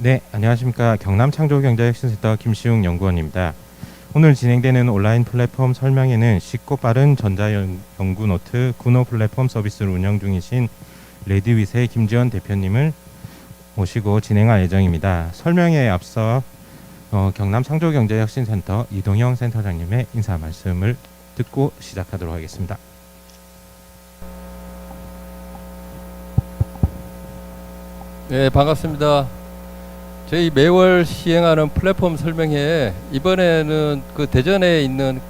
네, 안녕하십니까. 경남창조경제혁신센터 김시웅 연구원입니다. 오늘 진행되는 온라인 플랫폼 설명회는 쉽고 빠른 전자연구노트 구노 플랫폼 서비스를 운영 중이신 레디윗의 김지원 대표님을 모시고 진행할 예정입니다. 설명회에 앞서 경남창조경제혁신센터 이동영 센터장님의 인사 말씀을 듣고 시작하도록 하겠습니다. 네, 반갑습니다. 저희 매월 시행하는 플랫폼 설명회에 이번에는 그 대전에 있는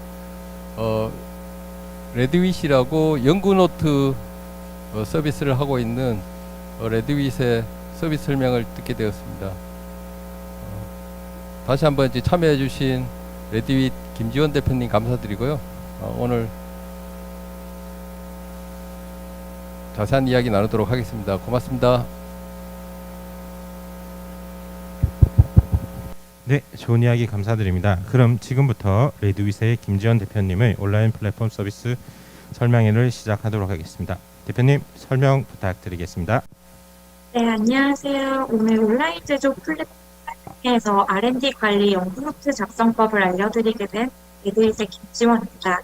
레드윗이라고 연구노트 서비스를 하고 있는 레드윗의 서비스 설명을 듣게 되었습니다. 다시 한번 이제 참여해 주신 레드윗 김지원 대표님 감사드리고요. 오늘 자세한 이야기 나누도록 하겠습니다. 고맙습니다. 네, 좋은 이야기 감사드립니다. 그럼 지금부터 레드윗의 김지원 대표님의 온라인 플랫폼 서비스 설명회를 시작하도록 하겠습니다. 대표님, 설명 부탁드리겠습니다. 네, 안녕하세요. 오늘 온라인 제조 플랫폼에서 R&D 관리 연구노트 작성법을 알려드리게 된 레드윗의 김지원입니다.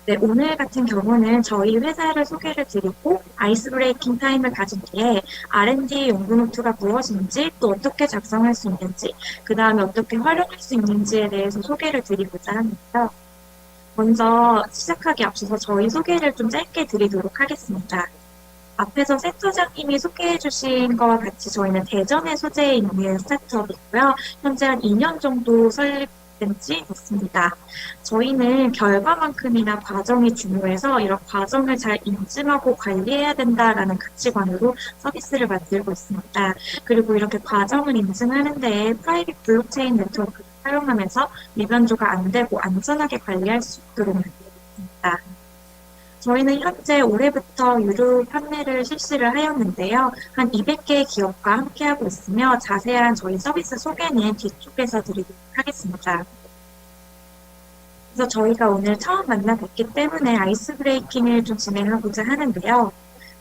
네, 오늘 같은 경우는 저희 회사를 소개를 드리고 아이스 브레이킹 타임을 가진 뒤에 R&D 연구노트가 무엇인지 또 어떻게 작성할 수 있는지 그 다음에 어떻게 활용할 수 있는지에 대해서 소개를 드리고자 합니다. 먼저 시작하기 앞서서 저희 소개를 좀 짧게 드리도록 하겠습니다. 앞에서 센터장님이 소개해 주신 것과 같이 저희는 대전에 소재해 있는 스타트업이고요. 현재 한 2년 정도 설립된 지 됐습니다. 저희는 결과만큼이나 과정이 중요해서 이런 과정을 잘 인증하고 관리해야 된다라는 가치관으로 서비스를 만들고 있습니다. 그리고 이렇게 과정을 인증하는 데에 프라이빗 블록체인 네트워크를 사용하면서 미변조가 안 되고 안전하게 관리할 수 있도록 만들고 있습니다. 저희는 현재 올해부터 유료 판매를 실시를 하였는데요. 한 200개의 기업과 함께하고 있으며 자세한 저희 서비스 소개는 뒤쪽에서 드리도록 하겠습니다. 그래서 저희가 오늘 처음 만나뵙기 때문에 아이스 브레이킹을 좀 진행하고자 하는데요.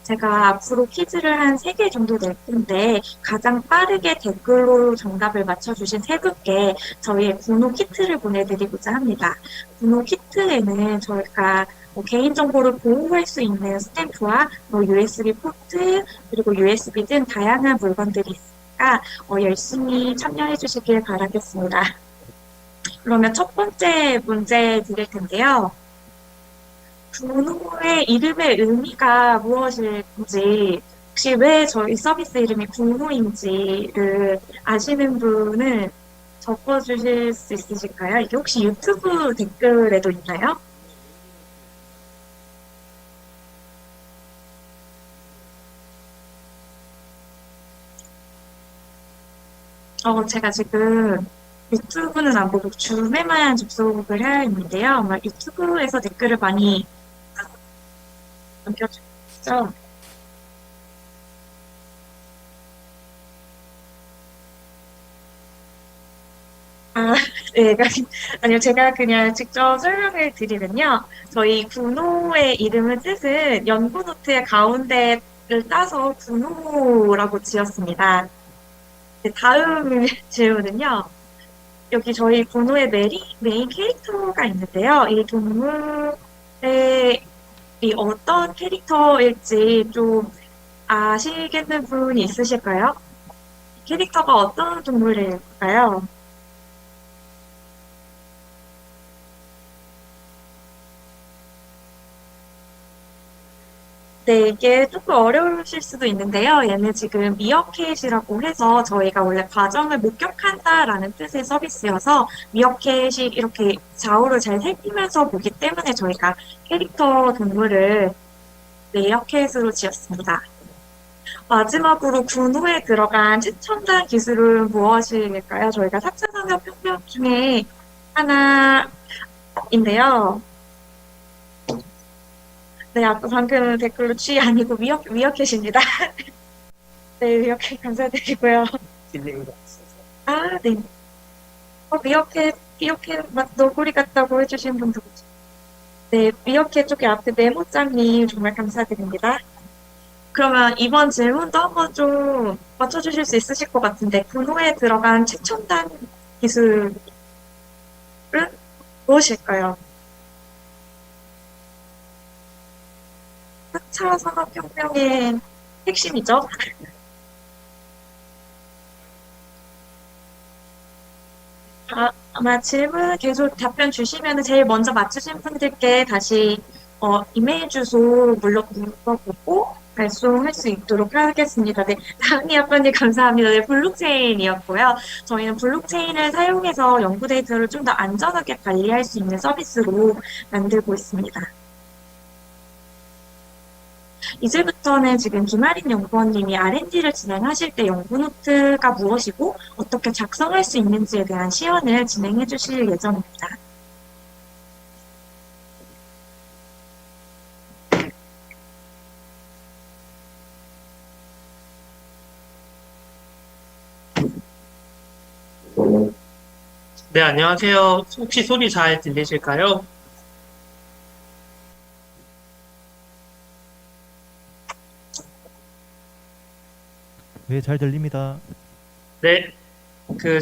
제가 앞으로 퀴즈를 한 3개 정도 낼 텐데 가장 빠르게 댓글로 정답을 맞춰주신 3분께 저희의 구노 키트를 보내드리고자 합니다. 구노 키트에는 저희가 개인정보를 보호할 수 있는 스탬프와 USB 포트 그리고 USB 등 다양한 물건들이 있으니까 열심히 참여해 주시길 바라겠습니다. 그러면 첫 번째 문제 드릴 텐데요. 구노의 이름의 의미가 무엇인지 혹시 왜 저희 서비스 이름이 구노인지를 아시는 분은 적어주실 수 있으실까요? 이게 혹시 유튜브 댓글에도 있나요? 제가 지금 유튜브는 안 보고 줌에만 접속을 해야 했는데요. 아마 유튜브에서 댓글을 많이 남겨주시죠. 네, 아니요, 제가 그냥 직접 설명을 드리면요. 저희 구노의 이름은 뜻은 연구노트의 가운데를 따서 구노라고 지었습니다. 네, 다음 질문은요. 여기 저희 구노의 메인 캐릭터가 있는데요. 이 동물의 이 어떤 캐릭터일지 좀 아시겠는 분이 있으실까요? 캐릭터가 어떤 동물일까요? 네, 이게 조금 어려우실 수도 있는데요. 얘는 지금 미어캣이라고 해서 저희가 원래 과정을 목격한다라는 뜻의 서비스여서 미어캣이 이렇게 좌우를 잘 살피면서 보기 때문에 저희가 캐릭터 동물을 미어캣으로 지었습니다. 마지막으로 구노에 들어간 최첨단 기술은 무엇일까요? 저희가 4차 산업혁명 중에 하나인데요. 네, 아까 방금 댓글로 취 아니고 미어캣입니다. 네, 미어캣 감사드리고요. 아, 네. 미어캣 너구리 같다고 해주신 분도 네, 미어캣 쪽에 앞에 메모장님 정말 감사드립니다. 그러면 이번 질문도 한번 좀 맞춰주실 수 있으실 것 같은데, 군호에 들어간 최첨단 기술은 무엇일까요? 4차 산업혁명의 핵심이죠. 아마 질문 계속 답변 주시면 제일 먼저 맞추신 분들께 다시 이메일 주소 물어보고 발송할 수 있도록 하겠습니다. 네, 다은이 아빠님 감사합니다. 네, 블록체인이었고요. 저희는 블록체인을 사용해서 연구 데이터를 좀 더 안전하게 관리할 수 있는 서비스로 만들고 있습니다. 이제부터는 지금 김아린 연구원님이 R&D를 진행하실 때 연구노트가 무엇이고 어떻게 작성할 수 있는지에 대한 시연을 진행해 주실 예정입니다. 네, 안녕하세요. 혹시 소리 잘 들리실까요? 네, 잘 들립니다. 네,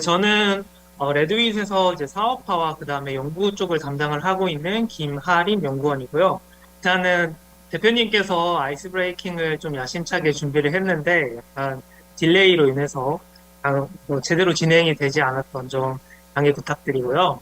저는 레드윗에서 이제 사업화와 그 다음에 연구 쪽을 담당을 하고 있는 김하림 연구원이고요. 일단은 대표님께서 아이스 브레이킹을 좀 야심차게 준비를 했는데 약간 딜레이로 인해서 제대로 진행이 되지 않았던 점 양해 부탁드리고요.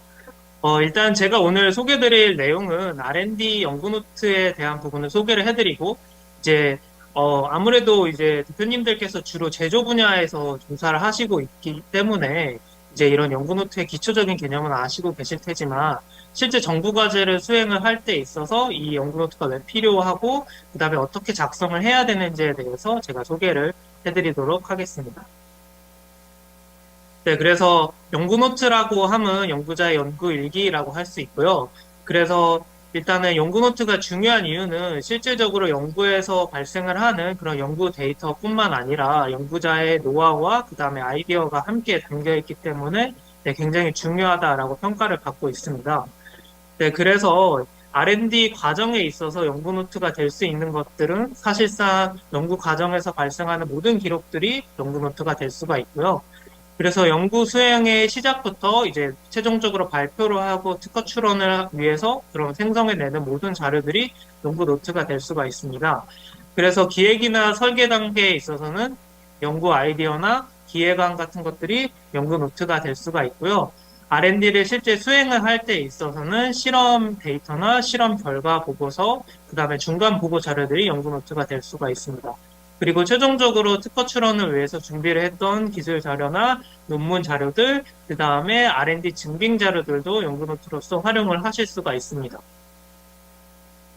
일단 제가 오늘 소개드릴 내용은 R&D 연구 노트에 대한 부분을 소개를 해드리고, 이제, 아무래도 이제 대표님들께서 주로 제조 분야에서 종사를 하시고 있기 때문에, 이제 이런 연구 노트의 기초적인 개념은 아시고 계실 테지만, 실제 정부 과제를 수행을 할 때 있어서 이 연구 노트가 왜 필요하고, 그 다음에 어떻게 작성을 해야 되는지에 대해서 제가 소개를 해드리도록 하겠습니다. 네, 그래서 연구노트라고 하면 연구자의 연구 일기라고 할 수 있고요. 그래서 일단은 연구노트가 중요한 이유는 실질적으로 연구에서 발생을 하는 그런 연구 데이터뿐만 아니라 연구자의 노하우와 그 다음에 아이디어가 함께 담겨 있기 때문에 네, 굉장히 중요하다라고 평가를 받고 있습니다. 네, 그래서 R&D 과정에 있어서 연구노트가 될 수 있는 것들은 사실상 연구 과정에서 발생하는 모든 기록들이 연구노트가 될 수가 있고요. 그래서 연구 수행의 시작부터 이제 최종적으로 발표를 하고 특허 출원을 위해서 그런 생성해내는 모든 자료들이 연구 노트가 될 수가 있습니다. 그래서 기획이나 설계 단계에 있어서는 연구 아이디어나 기획안 같은 것들이 연구 노트가 될 수가 있고요. R&D를 실제 수행을 할 때 있어서는 실험 데이터나 실험 결과 보고서, 그 다음에 중간 보고 자료들이 연구 노트가 될 수가 있습니다. 그리고 최종적으로 특허 출원을 위해서 준비를 했던 기술 자료나 논문 자료들, 그 다음에 R&D 증빙 자료들도 연구노트로서 활용을 하실 수가 있습니다.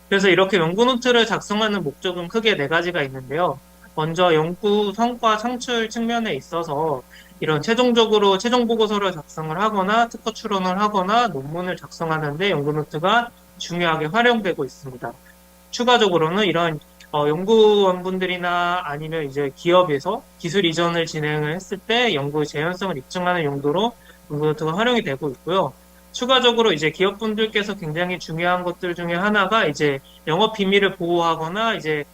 그래서 이렇게 연구노트를 작성하는 목적은 크게 네 가지가 있는데요. 먼저 연구 성과 창출 측면에 있어서 이런 최종적으로 최종 보고서를 작성을 하거나 특허 출원을 하거나 논문을 작성하는데 연구노트가 중요하게 활용되고 있습니다. 추가적으로는 이런 연구원분들이나 아니면 이제 기업에서 기술 이전을 진행을 했을 때 연구 재현성을 입증하는 용도로 연구노트가 활용이 되고 있고요. 추가적으로 이제 기업분들께서 굉장히 중요한 것들 중에 하나가 이제 영업 비밀을 보호하거나 이제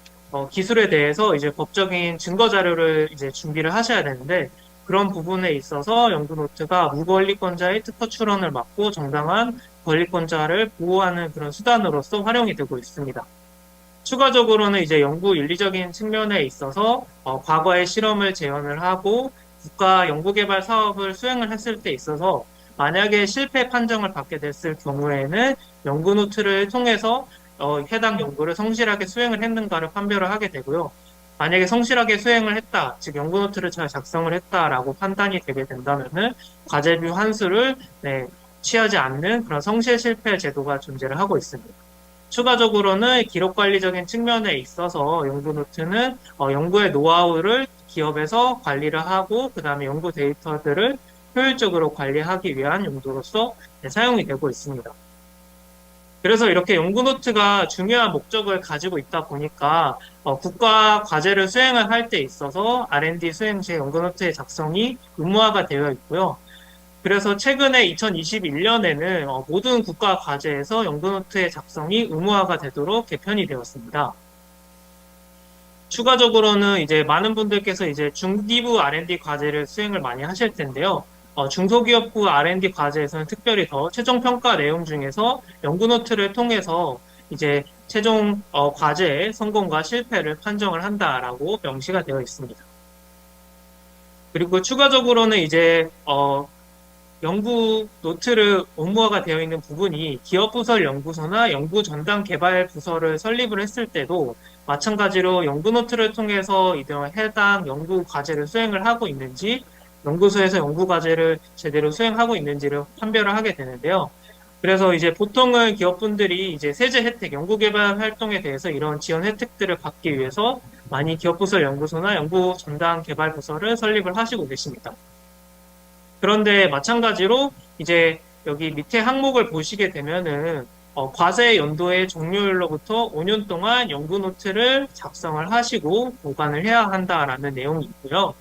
기술에 대해서 이제 법적인 증거 자료를 이제 준비를 하셔야 되는데 그런 부분에 있어서 연구노트가 무권리권자의 특허 출원을 막고 정당한 권리권자를 보호하는 그런 수단으로서 활용이 되고 있습니다. 추가적으로는 이제 연구 윤리적인 측면에 있어서 과거의 실험을 재현을 하고 국가 연구개발 사업을 수행을 했을 때 있어서 만약에 실패 판정을 받게 됐을 경우에는 연구노트를 통해서 해당 연구를 성실하게 수행을 했는가를 판별을 하게 되고요. 만약에 성실하게 수행을 했다, 즉 연구노트를 잘 작성을 했다라고 판단이 되게 된다면은 과제비 환수를 취하지 않는 그런 성실 실패 제도가 존재를 하고 있습니다. 추가적으로는 기록 관리적인 측면에 있어서 연구노트는 연구의 노하우를 기업에서 관리를 하고 그 다음에 연구 데이터들을 효율적으로 관리하기 위한 용도로서 사용이 되고 있습니다. 그래서 이렇게 연구노트가 중요한 목적을 가지고 있다 보니까 국가 과제를 수행을 할 때 있어서 R&D 수행 시 연구노트의 작성이 의무화가 되어 있고요. 그래서 최근에 2021년에는 모든 국가 과제에서 연구노트의 작성이 의무화가 되도록 개편이 되었습니다. 추가적으로는 이제 많은 분들께서 이제 중기부 R&D 과제를 수행을 많이 하실 텐데요. 중소기업부 R&D 과제에서는 특별히 더 최종 평가 내용 중에서 연구 노트를 통해서 이제 최종 과제의 성공과 실패를 판정을 한다라고 명시가 되어 있습니다. 그리고 추가적으로는 이제 연구 노트를 업무화가 되어 있는 부분이 기업부설 연구소나 연구 전담 개발 부서를 설립을 했을 때도 마찬가지로 연구 노트를 통해서 이런 해당 연구 과제를 수행을 하고 있는지, 연구소에서 연구 과제를 제대로 수행하고 있는지를 판별을 하게 되는데요. 그래서 이제 보통은 기업분들이 이제 세제 혜택, 연구개발 활동에 대해서 이런 지원 혜택들을 받기 위해서 많이 기업부설 연구소나 연구 전담 개발 부서를 설립을 하시고 계십니다. 그런데 마찬가지로 이제 여기 밑에 항목을 보시게 되면은 과세 연도의 종료일로부터 5년 동안 연구 노트를 작성을 하시고 보관을 해야 한다라는 내용이 있고요.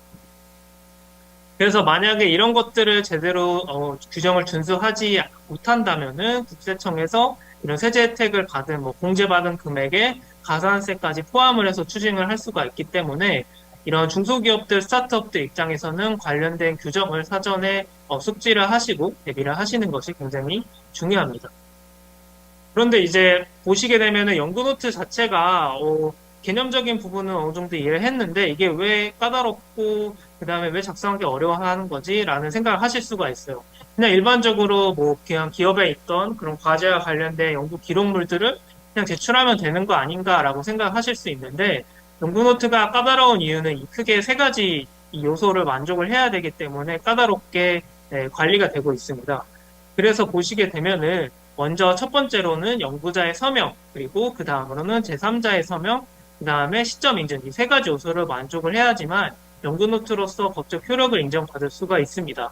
그래서 만약에 이런 것들을 제대로 규정을 준수하지 못한다면은 국세청에서 이런 세제 혜택을 받은 공제받은 금액에 가산세까지 포함을 해서 추징을 할 수가 있기 때문에 이런 중소기업들, 스타트업들 입장에서는 관련된 규정을 사전에 숙지를 하시고 대비를 하시는 것이 굉장히 중요합니다. 그런데 이제 보시게 되면은 연구노트 자체가 개념적인 부분은 어느 정도 이해를 했는데 이게 왜 까다롭고 그 다음에 왜 작성하기 어려워하는 거지? 라는 생각을 하실 수가 있어요. 그냥 일반적으로 그냥 기업에 있던 그런 과제와 관련된 연구 기록물들을 그냥 제출하면 되는 거 아닌가라고 생각하실 수 있는데 연구노트가 까다로운 이유는 크게 세 가지 이 요소를 만족을 해야 되기 때문에 까다롭게 관리가 되고 있습니다. 그래서 보시게 되면은 먼저 첫 번째로는 연구자의 서명, 그리고 그 다음으로는 제3자의 서명, 그 다음에 시점 인증, 이 세 가지 요소를 만족을 해야지만 연구노트로서 법적 효력을 인정받을 수가 있습니다.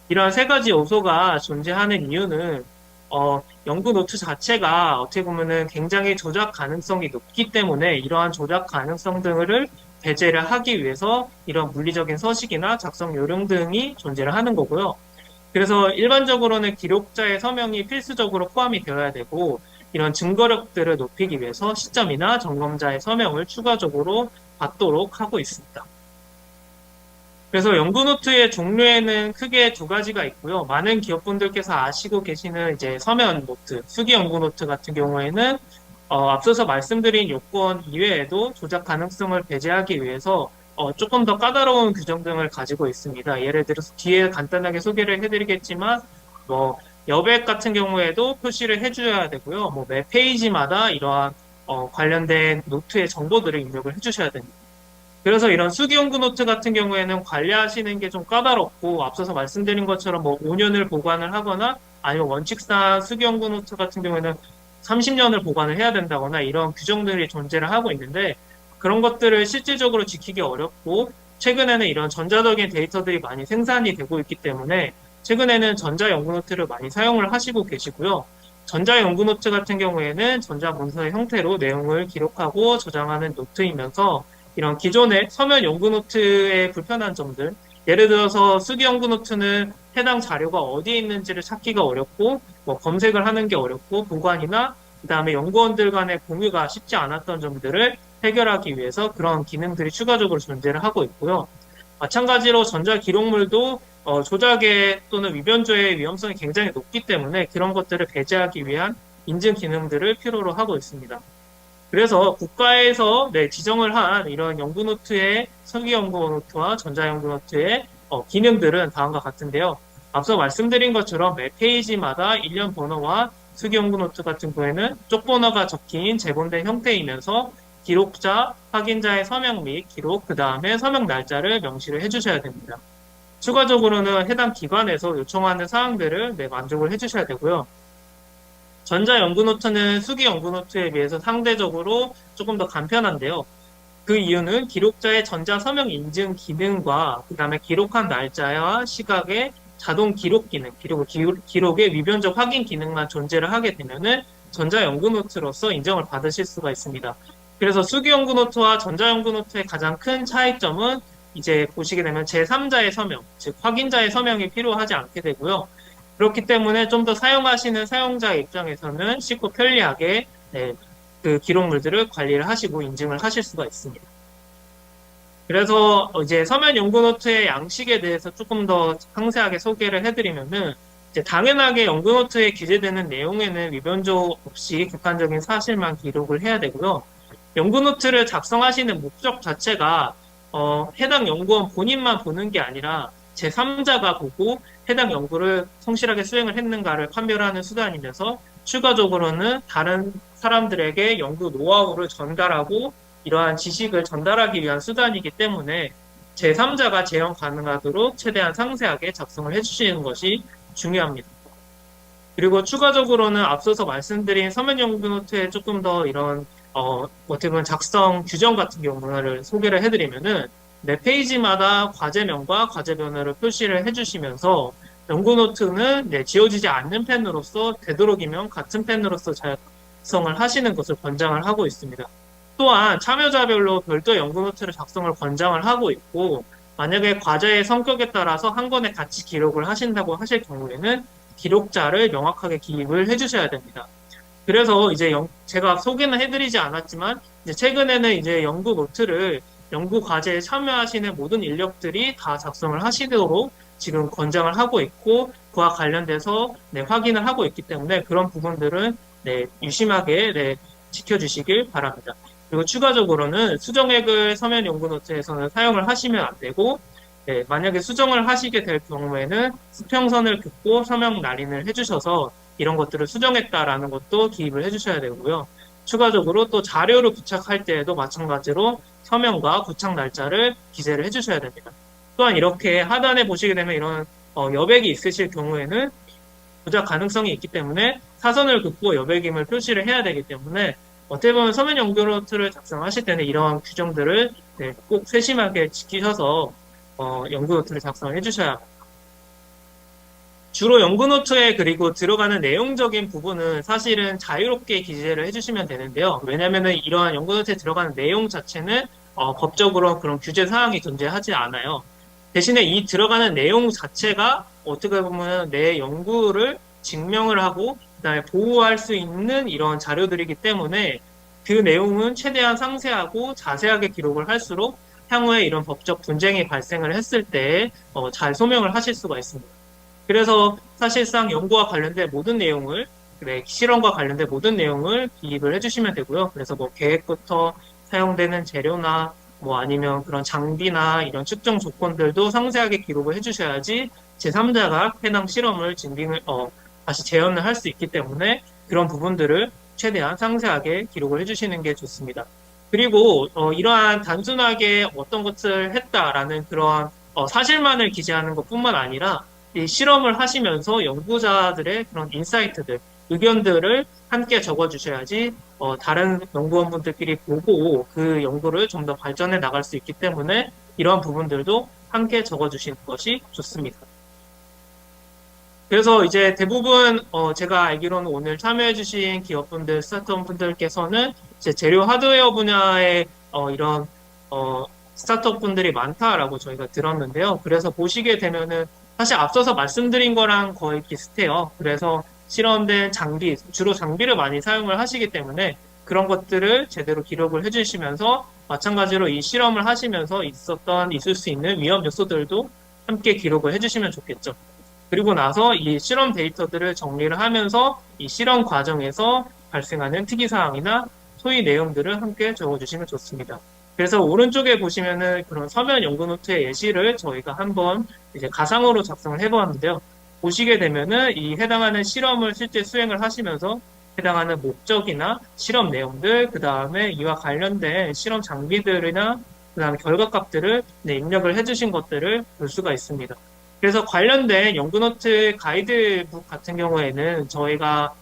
이러한 세 가지 요소가 존재하는 이유는 연구노트 자체가 어떻게 보면은 굉장히 조작 가능성이 높기 때문에 이러한 조작 가능성 등을 배제를 하기 위해서 이런 물리적인 서식이나 작성 요령 등이 존재를 하는 거고요. 그래서 일반적으로는 기록자의 서명이 필수적으로 포함이 되어야 되고 이런 증거력들을 높이기 위해서 시점이나 점검자의 서명을 추가적으로 받도록 하고 있습니다. 그래서 연구노트의 종류에는 크게 두 가지가 있고요. 많은 기업분들께서 아시고 계시는 이제 서면 노트, 수기 연구노트 같은 경우에는 앞서서 말씀드린 요건 이외에도 조작 가능성을 배제하기 위해서 조금 더 까다로운 규정 등을 가지고 있습니다. 예를 들어서 뒤에 간단하게 소개를 해드리겠지만 여백 같은 경우에도 표시를 해줘야 되고요. 매 페이지마다 이러한 관련된 노트의 정보들을 입력을 해주셔야 됩니다. 그래서 이런 수기 연구 노트 같은 경우에는 관리하시는 게 좀 까다롭고 앞서서 말씀드린 것처럼 5년을 보관을 하거나 아니면 원칙상 수기 연구 노트 같은 경우에는 30년을 보관을 해야 된다거나 이런 규정들이 존재를 하고 있는데 그런 것들을 실질적으로 지키기 어렵고 최근에는 이런 전자적인 데이터들이 많이 생산이 되고 있기 때문에 최근에는 전자연구노트를 많이 사용을 하시고 계시고요. 전자연구노트 같은 경우에는 전자문서의 형태로 내용을 기록하고 저장하는 노트이면서 이런 기존의 서면 연구노트의 불편한 점들, 예를 들어서 수기 연구노트는 해당 자료가 어디에 있는지를 찾기가 어렵고 검색을 하는 게 어렵고 보관이나 그다음에 연구원들 간의 공유가 쉽지 않았던 점들을 해결하기 위해서 그런 기능들이 추가적으로 존재를 하고 있고요. 마찬가지로 전자기록물도 조작의 또는 위변조의 위험성이 굉장히 높기 때문에 그런 것들을 배제하기 위한 인증 기능들을 필요로 하고 있습니다. 그래서 국가에서 지정을 한 이런 연구노트의 서기 연구노트와 전자연구노트의 기능들은 다음과 같은데요. 앞서 말씀드린 것처럼 매 페이지마다 일련 번호와 수기 연구노트 같은 경우에는 쪽번호가 적힌 제본된 형태이면서 기록자, 확인자의 서명 및 기록, 그 다음에 서명 날짜를 명시를 해주셔야 됩니다. 추가적으로는 해당 기관에서 요청하는 사항들을 만족을 해주셔야 되고요. 전자연구노트는 수기 연구노트에 비해서 상대적으로 조금 더 간편한데요. 그 이유는 기록자의 전자서명 인증 기능과 그 다음에 기록한 날짜와 시각의 자동 기록 기능, 그리고 기록의 위변적 확인 기능만 존재를 하게 되면은 전자연구노트로서 인정을 받으실 수가 있습니다. 그래서 수기 연구노트와 전자연구노트의 가장 큰 차이점은 이제 보시게 되면 제3자의 서명, 즉 확인자의 서명이 필요하지 않게 되고요. 그렇기 때문에 좀 더 사용하시는 사용자 입장에서는 쉽고 편리하게 그 기록물들을 관리를 하시고 인증을 하실 수가 있습니다. 그래서 이제 서면 연구 노트의 양식에 대해서 조금 더 상세하게 소개를 해드리면은 이제 당연하게 연구 노트에 기재되는 내용에는 위변조 없이 객관적인 사실만 기록을 해야 되고요. 연구 노트를 작성하시는 목적 자체가 해당 연구원 본인만 보는 게 아니라 제3자가 보고 해당 연구를 성실하게 수행을 했는가를 판별하는 수단이면서 추가적으로는 다른 사람들에게 연구 노하우를 전달하고 이러한 지식을 전달하기 위한 수단이기 때문에 제3자가 재현 가능하도록 최대한 상세하게 작성을 해주시는 것이 중요합니다. 그리고 추가적으로는 앞서서 말씀드린 서면 연구 노트에 조금 더 이런 어떻게 보면 작성 규정 같은 경우를 소개를 해드리면은 매 페이지마다 과제명과 과제변호를 표시를 해주시면서 연구 노트는 지워지지 않는 펜으로서 되도록이면 같은 펜으로서 작성을 하시는 것을 권장을 하고 있습니다. 또한 참여자별로 별도 연구 노트를 작성을 권장을 하고 있고 만약에 과제의 성격에 따라서 한 권에 같이 기록을 하신다고 하실 경우에는 기록자를 명확하게 기입을 해주셔야 됩니다. 그래서 이제 제가 소개는 해드리지 않았지만 이제 최근에는 이제 연구 노트를 연구 과제에 참여하시는 모든 인력들이 다 작성을 하시도록 지금 권장을 하고 있고 그와 관련돼서 확인을 하고 있기 때문에 그런 부분들은 유심하게 지켜주시길 바랍니다. 그리고 추가적으로는 수정액을 서면 연구 노트에서는 사용을 하시면 안 되고 만약에 수정을 하시게 될 경우에는 수평선을 긋고 서명 날인을 해주셔서 이런 것들을 수정했다라는 것도 기입을 해주셔야 되고요. 추가적으로 또 자료를 부착할 때에도 마찬가지로 서명과 부착 날짜를 기재를 해주셔야 됩니다. 또한 이렇게 하단에 보시게 되면 이런 여백이 있으실 경우에는 조작 가능성이 있기 때문에 사선을 긋고 여백임을 표시를 해야 되기 때문에 어떻게 보면 서면 연구 노트를 작성하실 때는 이러한 규정들을 꼭 세심하게 지키셔서 연구 노트를 작성해 주셔야 합니다. 주로 연구 노트에 그리고 들어가는 내용적인 부분은 사실은 자유롭게 기재를 해주시면 되는데요. 왜냐하면 이러한 연구 노트에 들어가는 내용 자체는 법적으로 그런 규제 사항이 존재하지 않아요. 대신에 이 들어가는 내용 자체가 어떻게 보면 내 연구를 증명을 하고 그다음에 보호할 수 있는 이런 자료들이기 때문에 그 내용은 최대한 상세하고 자세하게 기록을 할수록 향후에 이런 법적 분쟁이 발생을 했을 때 잘 소명을 하실 수가 있습니다. 그래서 사실상 연구와 관련된 모든 내용을 실험과 관련된 모든 내용을 기입을 해주시면 되고요. 그래서 뭐 계획부터 사용되는 재료나 뭐 아니면 그런 장비나 이런 측정 조건들도 상세하게 기록을 해주셔야지 제3자가 해당 실험을 다시 재현을 할 수 있기 때문에 그런 부분들을 최대한 상세하게 기록을 해주시는 게 좋습니다. 그리고 이러한 단순하게 어떤 것을 했다라는 그런 사실만을 기재하는 것뿐만 아니라 이 실험을 하시면서 연구자들의 그런 인사이트들, 의견들을 함께 적어주셔야지 다른 연구원분들끼리 보고 그 연구를 좀 더 발전해 나갈 수 있기 때문에 이러한 부분들도 함께 적어주시는 것이 좋습니다. 그래서 이제 대부분 제가 알기로는 오늘 참여해주신 기업분들, 스타트업분들께서는 이제 재료 하드웨어 분야에 이런 스타트업 분들이 많다라고 저희가 들었는데요. 그래서 보시게 되면은 사실 앞서서 말씀드린 거랑 거의 비슷해요. 그래서 실험된 장비, 주로 장비를 많이 사용을 하시기 때문에 그런 것들을 제대로 기록을 해주시면서 마찬가지로 이 실험을 하시면서 있을 수 있는 위험 요소들도 함께 기록을 해주시면 좋겠죠. 그리고 나서 이 실험 데이터들을 정리를 하면서 이 실험 과정에서 발생하는 특이사항이나 소위 내용들을 함께 적어주시면 좋습니다. 그래서 오른쪽에 보시면은 그런 서면 연구 노트의 예시를 저희가 한번 이제 가상으로 작성을 해보았는데요. 보시게 되면은 이 해당하는 실험을 실제 수행을 하시면서 해당하는 목적이나 실험 내용들, 그 다음에 이와 관련된 실험 장비들이나 그 다음에 결과값들을 입력을 해주신 것들을 볼 수가 있습니다. 그래서 관련된 연구노트 가이드북 같은 경우에는 저희가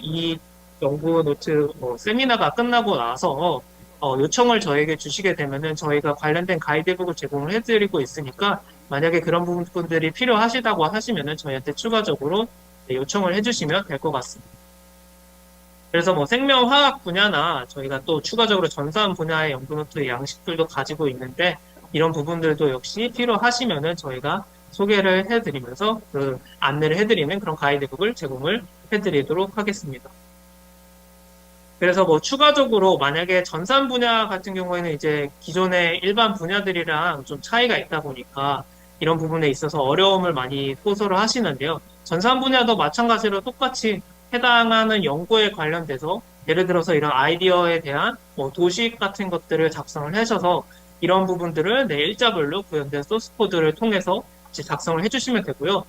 이 연구노트 세미나가 끝나고 나서 요청을 저에게 주시게 되면은 저희가 관련된 가이드북을 제공을 해드리고 있으니까 만약에 그런 부분들이 필요하시다고 하시면은 저희한테 추가적으로 요청을 해주시면 될 것 같습니다. 그래서 뭐 생명화학 분야나 저희가 또 추가적으로 전산 분야의 연구노트 양식들도 가지고 있는데 이런 부분들도 역시 필요하시면은 저희가 소개를 해드리면서 그 안내를 해드리는 그런 가이드북을 제공을 해드리도록 하겠습니다. 그래서 뭐 추가적으로 만약에 전산 분야 같은 경우에는 이제 기존의 일반 분야들이랑 좀 차이가 있다 보니까 이런 부분에 있어서 어려움을 많이 호소를 하시는데요. 전산 분야도 마찬가지로 똑같이 해당하는 연구에 관련돼서 예를 들어서 이런 아이디어에 대한 뭐 도식 같은 것들을 작성을 하셔서 이런 부분들을 내 일자별로 구현된 소스 코드를 통해서 이제 작성을 해주시면 되고요.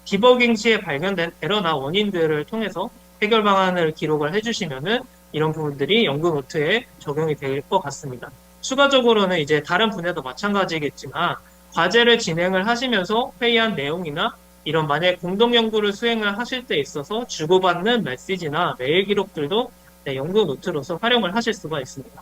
디버깅 시에 발견된 에러나 원인들을 통해서 해결 방안을 기록을 해주시면은 이런 부분들이 연구 노트에 적용이 될 것 같습니다. 추가적으로는 이제 다른 분야도 마찬가지겠지만 과제를 진행을 하시면서 회의한 내용이나 이런 만약에 공동 연구를 수행을 하실 때 있어서 주고받는 메시지나 메일 기록들도 네, 연구 노트로서 활용을 하실 수가 있습니다.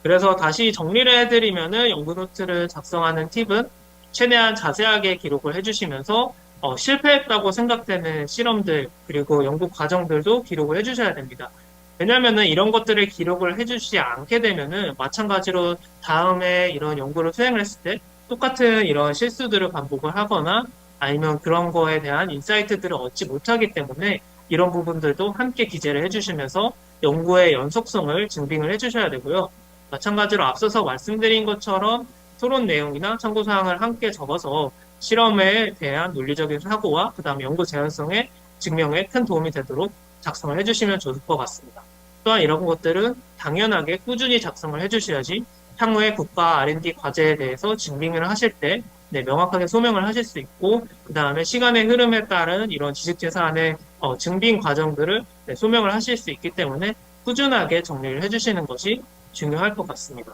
그래서 다시 정리를 해드리면은 연구 노트를 작성하는 팁은 최대한 자세하게 기록을 해주시면서 실패했다고 생각되는 실험들 그리고 연구 과정들도 기록을 해주셔야 됩니다. 왜냐면은 이런 것들을 기록을 해주시지 않게 되면은 마찬가지로 다음에 이런 연구를 수행을 했을 때 똑같은 이런 실수들을 반복을 하거나 아니면 그런 거에 대한 인사이트들을 얻지 못하기 때문에 이런 부분들도 함께 기재를 해주시면서 연구의 연속성을 증빙을 해주셔야 되고요. 마찬가지로 앞서서 말씀드린 것처럼 토론 내용이나 참고사항을 함께 적어서 실험에 대한 논리적인 사고와 그 다음 연구 재현성의 증명에 큰 도움이 되도록 작성을 해주시면 좋을 것 같습니다. 또한 이런 것들은 당연하게 꾸준히 작성을 해주셔야지 향후에 국가 R&D 과제에 대해서 증빙을 하실 때 네, 명확하게 소명을 하실 수 있고 그 다음에 시간의 흐름에 따른 이런 지식재산의 증빙 과정들을 네, 소명을 하실 수 있기 때문에 꾸준하게 정리를 해주시는 것이 중요할 것 같습니다.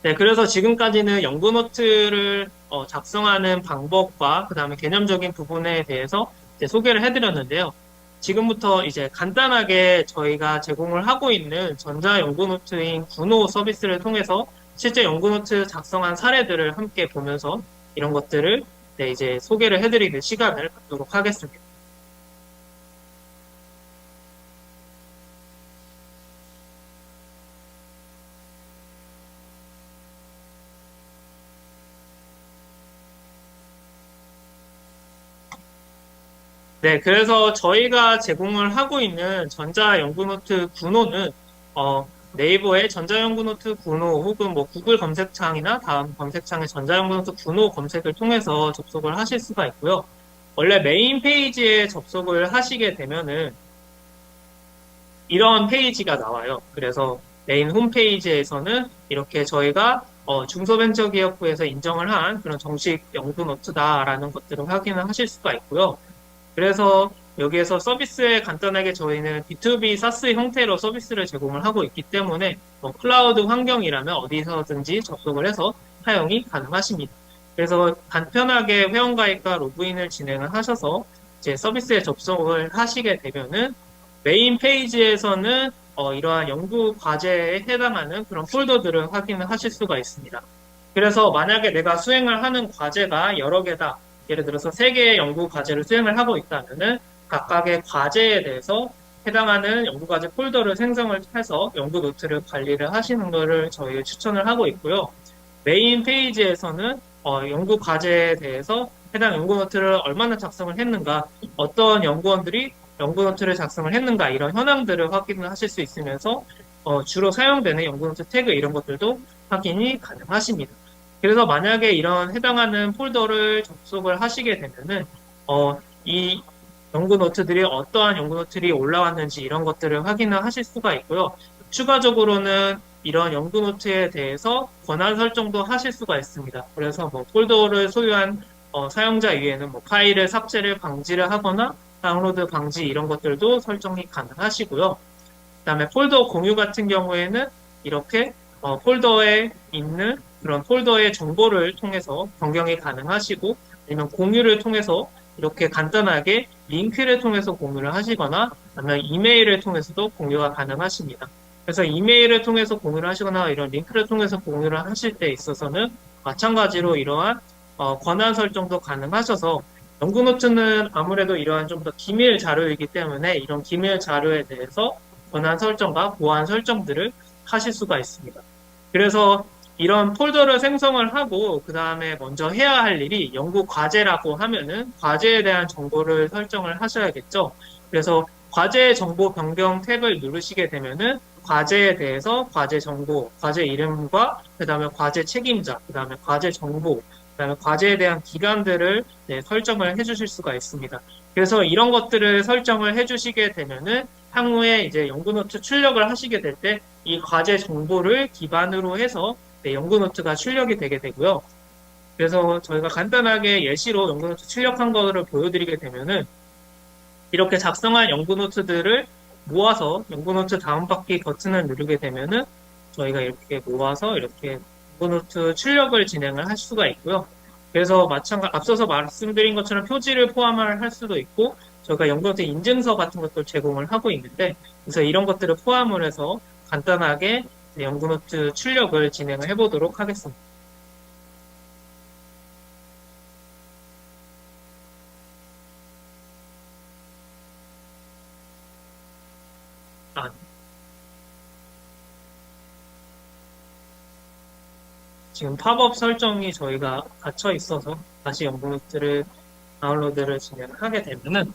네, 그래서 지금까지는 연구 노트를 작성하는 방법과 그 다음에 개념적인 부분에 대해서 이제 소개를 해드렸는데요. 지금부터 이제 간단하게 저희가 제공을 하고 있는 전자 연구 노트인 구노 서비스를 통해서 실제 연구 노트 작성한 사례들을 함께 보면서 이런 것들을 네, 이제 소개를 해드리는 시간을 갖도록 하겠습니다. 네, 그래서 저희가 제공을 하고 있는 전자연구노트 구노는 네이버에 전자연구노트 구노 혹은 뭐 구글 검색창이나 다음 검색창에 전자연구노트 구노 검색을 통해서 접속을 하실 수가 있고요. 원래 메인 페이지에 접속을 하시게 되면은 이런 페이지가 나와요. 그래서 메인 홈페이지에서는 이렇게 저희가 중소벤처기업부에서 인정을 한 그런 정식 연구노트다라는 것들을 확인을 하실 수가 있고요. 그래서 여기에서 서비스에 간단하게 저희는 B2B SaaS 형태로 서비스를 제공을 하고 있기 때문에 클라우드 환경이라면 어디서든지 접속을 해서 사용이 가능하십니다. 그래서 간편하게 회원가입과 로그인을 진행을 하셔서 이제 서비스에 접속을 하시게 되면은 메인 페이지에서는 이러한 연구 과제에 해당하는 그런 폴더들을 확인을 하실 수가 있습니다. 그래서 만약에 내가 수행을 하는 과제가 여러 개다. 예를 들어서 3개의 연구 과제를 수행을 하고 있다면은 각각의 과제에 대해서 해당하는 연구 과제 폴더를 생성을 해서 연구 노트를 관리를 하시는 것을 저희 추천을 하고 있고요. 메인 페이지에서는 연구 과제에 대해서 해당 연구 노트를 얼마나 작성을 했는가, 어떤 연구원들이 연구 노트를 작성을 했는가 이런 현황들을 확인을 하실 수 있으면서 주로 사용되는 연구 노트 태그 이런 것들도 확인이 가능하십니다. 그래서 만약에 이런 해당하는 폴더를 접속을 하시게 되면은 이 연구 노트들이 어떠한 연구 노트들이 올라왔는지 이런 것들을 확인을 하실 수가 있고요. 추가적으로는 이런 연구 노트에 대해서 권한 설정도 하실 수가 있습니다. 그래서 뭐 폴더를 소유한 사용자 위에는 뭐 파일을 삭제를 방지를 하거나 다운로드 방지 이런 것들도 설정이 가능하시고요. 그다음에 폴더 공유 같은 경우에는 이렇게 폴더에 있는 그런 폴더의 정보를 통해서 변경이 가능하시고 아니면 공유를 통해서 이렇게 간단하게 링크를 통해서 공유를 하시거나 아니면 이메일을 통해서도 공유가 가능하십니다. 그래서 이메일을 통해서 공유를 하시거나 이런 링크를 통해서 공유를 하실 때 있어서는 마찬가지로 이러한 권한 설정도 가능하셔서 연구노트는 아무래도 이러한 좀 더 기밀 자료이기 때문에 이런 기밀 자료에 대해서 권한 설정과 보안 설정들을 하실 수가 있습니다. 그래서 이런 폴더를 생성을 하고 그 다음에 먼저 해야 할 일이 연구 과제라고 하면은 과제에 대한 정보를 설정을 하셔야겠죠. 그래서 과제 정보 변경 탭을 누르시게 되면은 과제에 대해서 과제 정보, 과제 이름과 그다음에 과제 책임자, 그다음에 과제 정보, 그다음에 과제에 대한 기간들을 설정을 해주실 수가 있습니다. 그래서 이런 것들을 설정을 해주시게 되면은 향후에 이제 연구노트 출력을 하시게 될 때 이 과제 정보를 기반으로 해서 연구노트가 출력이 되게 되고요. 그래서 저희가 간단하게 예시로 연구노트 출력한 거를 보여드리게 되면은 이렇게 작성한 연구노트들을 모아서 연구노트 다운받기 버튼을 누르게 되면은 저희가 이렇게 모아서 이렇게 연구노트 출력을 진행을 할 수가 있고요. 그래서 앞서서 말씀드린 것처럼 표지를 포함을 할 수도 있고 저희가 연구노트 인증서 같은 것도 제공을 하고 있는데 그래서 이런 것들을 포함을 해서 간단하게 연구노트 출력을 진행을 해보도록 하겠습니다. 아, 지금 팝업 설정이 저희가 갇혀 있어서 다시 연구노트를 다운로드를 진행하게 되면은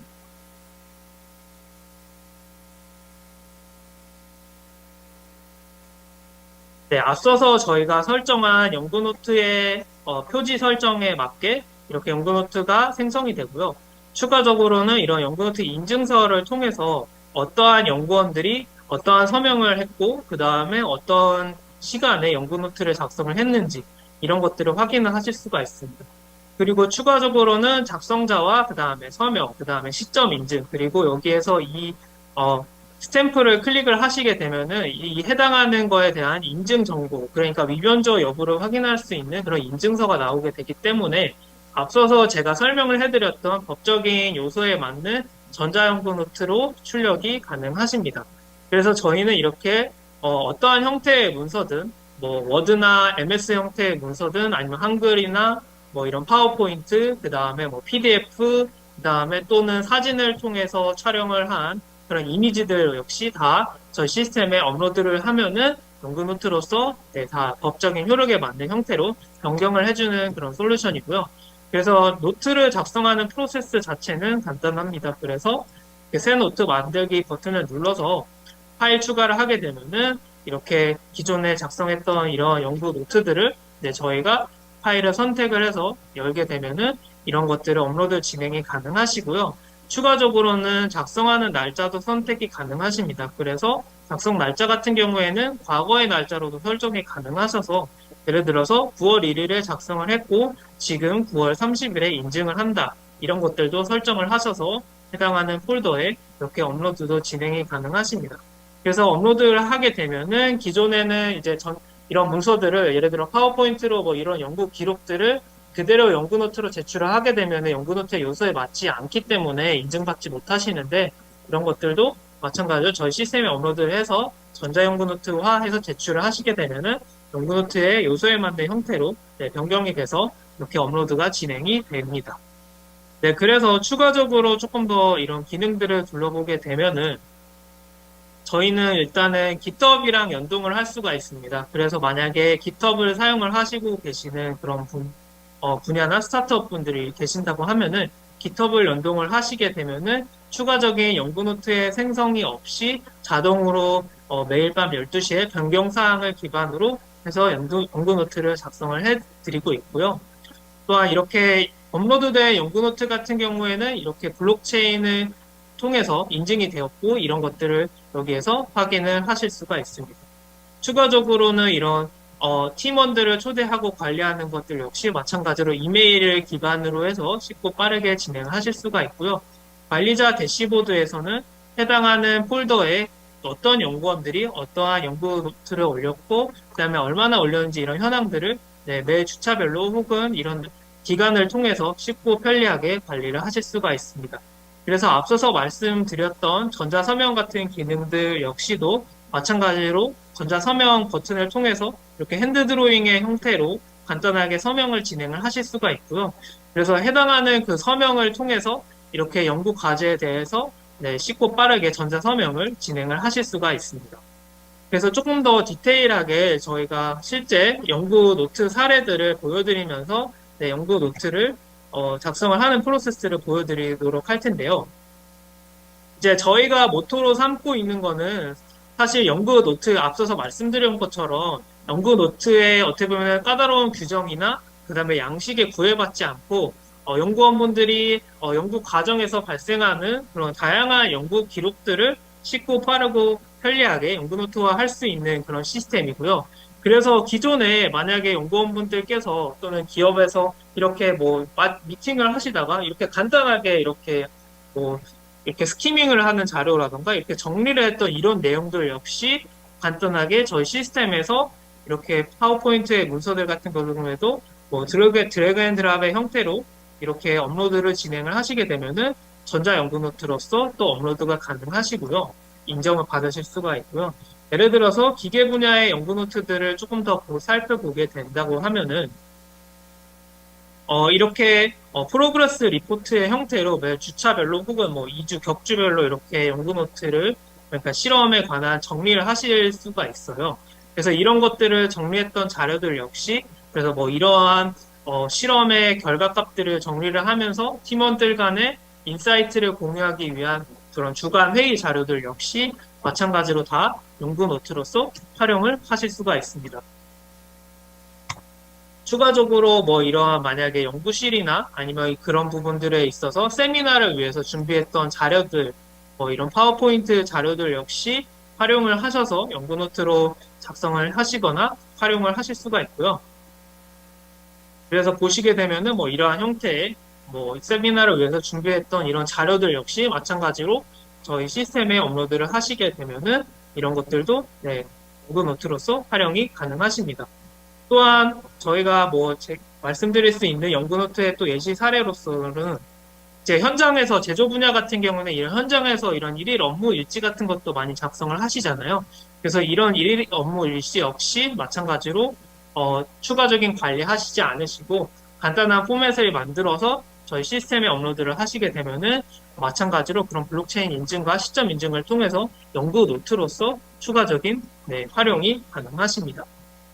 앞서서 저희가 설정한 연구노트의 표지 설정에 맞게 이렇게 연구노트가 생성이 되고요. 추가적으로는 이런 연구노트 인증서를 통해서 어떠한 연구원들이 어떠한 서명을 했고 그 다음에 어떤 시간에 연구노트를 작성을 했는지 이런 것들을 확인을 하실 수가 있습니다. 그리고 추가적으로는 작성자와 그 다음에 서명, 그 다음에 시점 인증, 그리고 여기에서 이 스탬프를 클릭을 하시게 되면은 이 해당하는 거에 대한 인증 정보, 그러니까 위변조 여부를 확인할 수 있는 그런 인증서가 나오게 되기 때문에 앞서서 제가 설명을 해드렸던 법적인 요소에 맞는 전자연구 노트로 출력이 가능하십니다. 그래서 저희는 이렇게 어떠한 형태의 문서든 뭐 워드나 MS 형태의 문서든 아니면 한글이나 뭐 이런 파워포인트, 그 다음에 뭐 PDF, 그 다음에 또는 사진을 통해서 촬영을 한 그런 이미지들 역시 다 저희 시스템에 업로드를 하면은 연구노트로서 다 법적인 효력에 맞는 형태로 변경을 해주는 그런 솔루션이고요. 그래서 노트를 작성하는 프로세스 자체는 간단합니다. 그래서 새 노트 만들기 버튼을 눌러서 파일 추가를 하게 되면은 이렇게 기존에 작성했던 이런 연구 노트들을 저희가 파일을 선택을 해서 열게 되면은 이런 것들을 업로드 진행이 가능하시고요. 추가적으로는 작성하는 날짜도 선택이 가능하십니다. 그래서 작성 날짜 같은 경우에는 과거의 날짜로도 설정이 가능하셔서 예를 들어서 9월 1일에 작성을 했고 지금 9월 30일에 인증을 한다. 이런 것들도 설정을 하셔서 해당하는 폴더에 이렇게 업로드도 진행이 가능하십니다. 그래서 업로드를 하게 되면은 기존에는 이제 이런 문서들을 예를 들어 파워포인트로 뭐 이런 연구 기록들을 그대로 연구노트로 제출을 하게 되면 연구노트의 요소에 맞지 않기 때문에 인증받지 못하시는데 이런 것들도 마찬가지로 저희 시스템에 업로드를 해서 전자연구노트화해서 제출을 하시게 되면은 연구노트의 요소에 맞는 형태로 변경이 돼서 이렇게 업로드가 진행이 됩니다. 그래서 추가적으로 조금 더 이런 기능들을 둘러보게 되면은 저희는 일단은 GitHub이랑 연동을 할 수가 있습니다. 그래서 만약에 GitHub을 사용을 하시고 계시는 그런 분야나 스타트업 분들이 계신다고 하면은 GitHub을 연동을 하시게 되면은 추가적인 연구노트의 생성이 없이 자동으로 매일 밤 12시에 변경사항을 기반으로 해서 연구노트를 작성을 해드리고 있고요. 또한 이렇게 업로드된 연구노트 같은 경우에는 이렇게 블록체인을 통해서 인증이 되었고 이런 것들을 여기에서 확인을 하실 수가 있습니다. 추가적으로는 이런 팀원들을 초대하고 관리하는 것들 역시 마찬가지로 이메일을 기반으로 해서 쉽고 빠르게 진행하실 수가 있고요. 관리자 대시보드에서는 해당하는 폴더에 어떤 연구원들이 어떠한 연구 노트를 올렸고 그다음에 얼마나 올렸는지 이런 현황들을 매 주차별로 혹은 이런 기간을 통해서 쉽고 편리하게 관리를 하실 수가 있습니다. 그래서 앞서서 말씀드렸던 전자서명 같은 기능들 역시도 마찬가지로 전자서명 버튼을 통해서 이렇게 핸드 드로잉의 형태로 간단하게 서명을 진행을 하실 수가 있고요. 그래서 해당하는 그 서명을 통해서 이렇게 연구 과제에 대해서 쉽고 빠르게 전자서명을 진행을 하실 수가 있습니다. 그래서 조금 더 디테일하게 저희가 실제 연구 노트 사례들을 보여드리면서 연구 노트를 작성을 하는 프로세스를 보여드리도록 할 텐데요. 이제 저희가 모토로 삼고 있는 거는 사실 연구 노트 앞서서 말씀드린 것처럼 연구 노트에 어떻게 보면 까다로운 규정이나 그다음에 양식에 구애받지 않고 연구원분들이 연구 과정에서 발생하는 그런 다양한 연구 기록들을 쉽고 빠르고 편리하게 연구 노트화 할 수 있는 그런 시스템이고요. 그래서 기존에 만약에 연구원분들께서 또는 기업에서 이렇게 뭐 미팅을 하시다가 이렇게 간단하게 뭐 이렇게 스키밍을 하는 자료라던가 이렇게 정리를 했던 이런 내용들 역시 간단하게 저희 시스템에서 이렇게 파워포인트의 문서들 같은 경우에도 뭐 드래그 앤 드랍의 형태로 이렇게 업로드를 진행을 하시게 되면은 전자연구노트로서 또 업로드가 가능하시고요. 인정을 받으실 수가 있고요. 예를 들어서 기계 분야의 연구노트들을 조금 더 살펴보게 된다고 하면은 이렇게 프로그레스 리포트의 형태로 매 주차별로 혹은 뭐 2주 격주별로 이렇게 연구 노트를 그러니까 실험에 관한 정리를 하실 수가 있어요. 그래서 이런 것들을 정리했던 자료들 역시 그래서 뭐 이러한 실험의 결과값들을 정리를 하면서 팀원들 간의 인사이트를 공유하기 위한 그런 주간 회의 자료들 역시 마찬가지로 다 연구 노트로서 활용을 하실 수가 있습니다. 추가적으로 뭐 이러한 만약에 연구실이나 아니면 그런 부분들에 있어서 세미나를 위해서 준비했던 자료들, 뭐 이런 파워포인트 자료들 역시 활용을 하셔서 연구노트로 작성을 하시거나 활용을 하실 수가 있고요. 그래서 보시게 되면은 뭐 이러한 형태의 뭐 세미나를 위해서 준비했던 이런 자료들 역시 마찬가지로 저희 시스템에 업로드를 하시게 되면은 이런 것들도 연구노트로서 활용이 가능하십니다. 또한 저희가 뭐 말씀드릴 수 있는 연구노트의 또 예시 사례로서는 이제 현장에서 제조 분야 같은 경우는 이런 현장에서 이런 일일 업무 일지 같은 것도 많이 작성을 하시잖아요. 그래서 이런 일일 업무 일지 역시 마찬가지로 추가적인 관리하시지 않으시고 간단한 포맷을 만들어서 저희 시스템에 업로드를 하시게 되면은 마찬가지로 그런 블록체인 인증과 시점 인증을 통해서 연구 노트로서 추가적인 활용이 가능하십니다.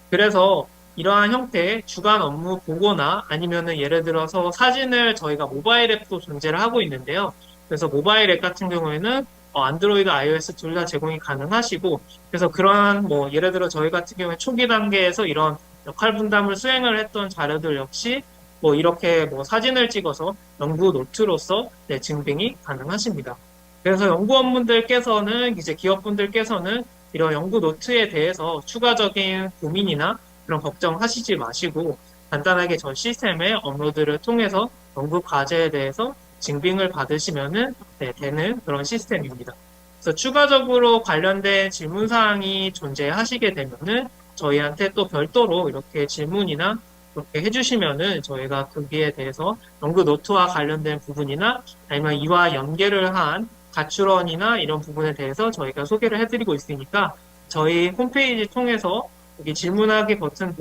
그래서 이러한 형태의 주간 업무 보고나 아니면은 예를 들어서 사진을 저희가 모바일 앱도 존재를 하고 있는데요. 그래서 모바일 앱 같은 경우에는 안드로이드, iOS 둘 다 제공이 가능하시고 그래서 그러한 뭐 예를 들어 저희 같은 경우에 초기 단계에서 이런 역할 분담을 수행을 했던 자료들 역시 뭐 이렇게 뭐 사진을 찍어서 연구 노트로서 증빙이 가능하십니다. 그래서 연구원분들께서는 이제 기업분들께서는 이런 연구 노트에 대해서 추가적인 고민이나 그런 걱정하시지 마시고 간단하게 저 시스템의 업로드를 통해서 연구 과제에 대해서 증빙을 받으시면은 되는 그런 시스템입니다. 그래서 추가적으로 관련된 질문 사항이 존재하시게 되면은 저희한테 또 별도로 이렇게 질문이나 그렇게 해주시면은 저희가 거기에 대해서 연구 노트와 관련된 부분이나 아니면 이와 연계를 한 가출원이나 이런 부분에 대해서 저희가 소개를 해드리고 있으니까 저희 홈페이지 통해서 여기 질문하기 버튼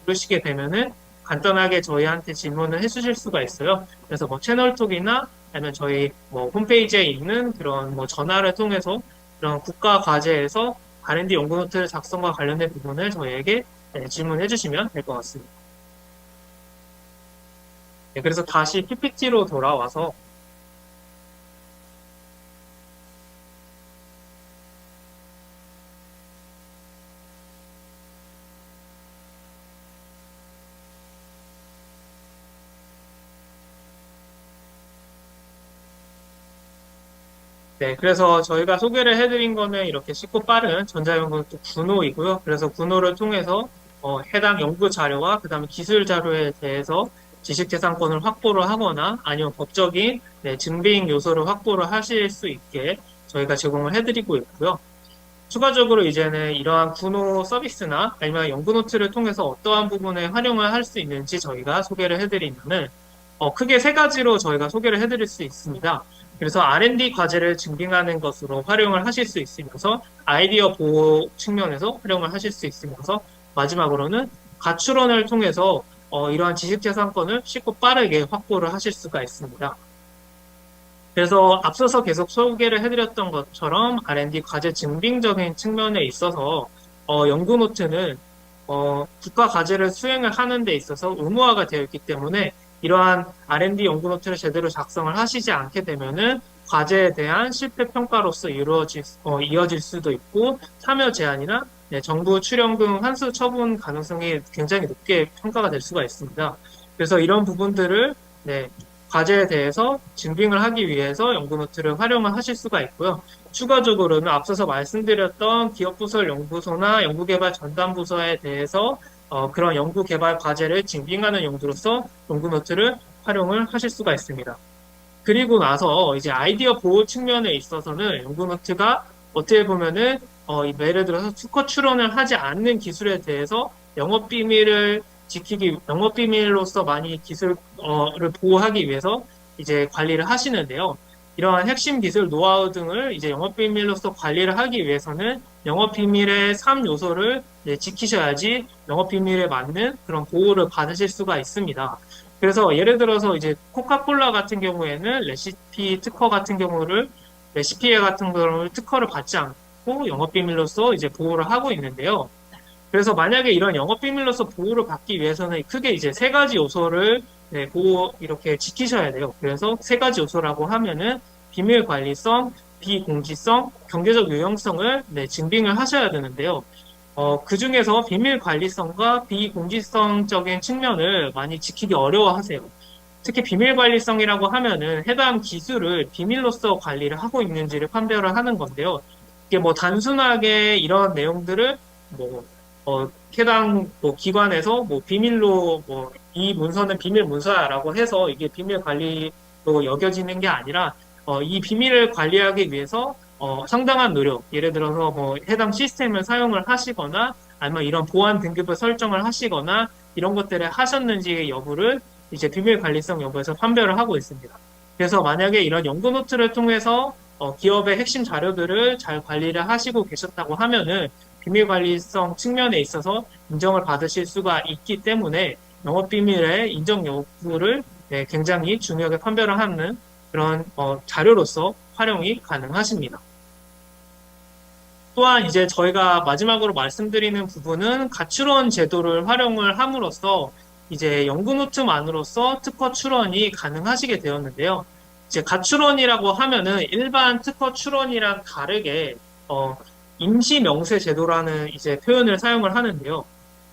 누르시게 되면은 간단하게 저희한테 질문을 해주실 수가 있어요. 그래서 뭐 채널톡이나 아니면 저희 뭐 홈페이지에 있는 그런 뭐 전화를 통해서 그런 국가 과제에서 R&D 연구노트 작성과 관련된 부분을 저희에게 질문해 주시면 될 것 같습니다. 그래서 다시 PPT로 돌아와서 그래서 저희가 소개를 해드린 거는 이렇게 쉽고 빠른 전자연구노트 구노이고요. 그래서 구노를 통해서 해당 연구 자료와 그 다음에 기술 자료에 대해서 지식재산권을 확보를 하거나 아니면 법적인 증빙 요소를 확보를 하실 수 있게 저희가 제공을 해드리고 있고요. 추가적으로 이제는 이러한 구노 서비스나 아니면 연구노트를 통해서 어떠한 부분에 활용을 할 수 있는지 저희가 소개를 해드리면은 크게 세 가지로 저희가 소개를 해드릴 수 있습니다. 그래서 R&D 과제를 증빙하는 것으로 활용을 하실 수 있으면서 아이디어 보호 측면에서 활용을 하실 수 있으면서 마지막으로는 가출원을 통해서 이러한 지식재산권을 쉽고 빠르게 확보를 하실 수가 있습니다. 그래서 앞서서 계속 소개를 해드렸던 것처럼 R&D 과제 증빙적인 측면에 있어서 연구노트는 국가 과제를 수행을 하는 데 있어서 의무화가 되어 있기 때문에 이러한 R&D 연구노트를 제대로 작성을 하시지 않게 되면은 과제에 대한 실패 평가로서 이어질 수도 있고 참여 제한이나 정부 출연금 환수 처분 가능성이 굉장히 높게 평가가 될 수가 있습니다. 그래서 이런 부분들을 과제에 대해서 증빙을 하기 위해서 연구노트를 활용을 하실 수가 있고요. 추가적으로는 앞서서 말씀드렸던 기업부설 연구소나 연구개발 전담부서에 대해서 그런 연구개발 과제를 증빙하는 용도로서 연구노트를 활용을 하실 수가 있습니다. 그리고 나서 이제 아이디어 보호 측면에 있어서는 연구노트가 어떻게 보면은 예를 들어서 특허 출원을 하지 않는 기술에 대해서 영업 비밀로서 많이 기술을 보호하기 위해서 이제 관리를 하시는데요. 이러한 핵심 기술 노하우 등을 이제 영업 비밀로서 관리를 하기 위해서는 영업 비밀의 3요소를 지키셔야지 영업 비밀에 맞는 그런 보호를 받으실 수가 있습니다. 그래서 예를 들어서 이제 코카콜라 같은 경우에는 레시피에 같은 경우를 특허를 받지 않고 영업 비밀로서 이제 보호를 하고 있는데요. 그래서 만약에 이런 영업 비밀로서 보호를 받기 위해서는 크게 이제 세 가지 요소를 이렇게 지키셔야 돼요. 그래서 세 가지 요소라고 하면은 비밀 관리성, 비공지성, 경제적 유용성을 증빙을 하셔야 되는데요. 그 중에서 비밀 관리성과 비공지성적인 측면을 많이 지키기 어려워하세요. 특히 비밀 관리성이라고 하면은 해당 기술을 비밀로서 관리를 하고 있는지를 판별을 하는 건데요. 이게 뭐 단순하게 이런 내용들을 해당 기관에서 비밀로 이 문서는 비밀 문서야라고 해서 이게 비밀 관리로 여겨지는 게 아니라 이 비밀을 관리하기 위해서 상당한 노력, 예를 들어서 해당 시스템을 사용을 하시거나 아니면 이런 보안 등급을 설정을 하시거나 이런 것들을 하셨는지의 여부를 이제 비밀 관리성 여부에서 판별을 하고 있습니다. 그래서 만약에 이런 연구 노트를 통해서 기업의 핵심 자료들을 잘 관리를 하시고 계셨다고 하면은 비밀 관리성 측면에 있어서 인정을 받으실 수가 있기 때문에 영업 비밀의 인정 여부를 굉장히 중요하게 판별을 하는 그런 자료로서 활용이 가능하십니다. 또한 이제 저희가 마지막으로 말씀드리는 부분은 가출원 제도를 활용을 함으로써 이제 연구노트만으로서 특허 출원이 가능하시게 되었는데요. 이제 가출원이라고 하면은 일반 특허 출원이랑 다르게 임시 명세 제도라는 이제 표현을 사용을 하는데요.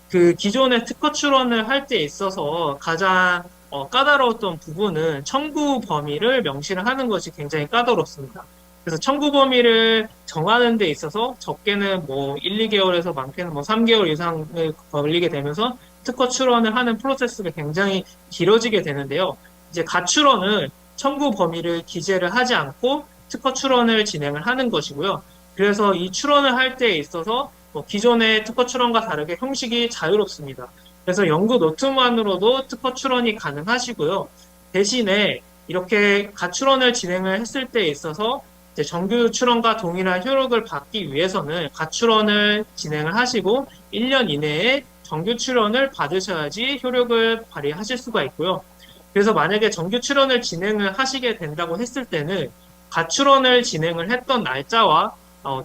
그 기존의 특허 출원을 할 때 있어서 가장 까다로웠던 부분은 청구 범위를 명시를 하는 것이 굉장히 까다롭습니다. 그래서 청구 범위를 정하는 데 있어서 적게는 1, 2개월에서 많게는 3개월 이상을 걸리게 되면서 특허 출원을 하는 프로세스가 굉장히 길어지게 되는데요. 이제 가출원은 청구 범위를 기재를 하지 않고 특허 출원을 진행을 하는 것이고요. 그래서 이 출원을 할 때에 있어서 기존의 특허 출원과 다르게 형식이 자유롭습니다. 그래서 연구 노트만으로도 특허 출원이 가능하시고요. 대신에 이렇게 가출원을 진행을 했을 때에 있어서 이제 정규 출원과 동일한 효력을 받기 위해서는 가출원을 진행을 하시고 1년 이내에 정규 출원을 받으셔야지 효력을 발휘하실 수가 있고요. 그래서 만약에 정규 출원을 진행을 하시게 된다고 했을 때는 가출원을 진행을 했던 날짜와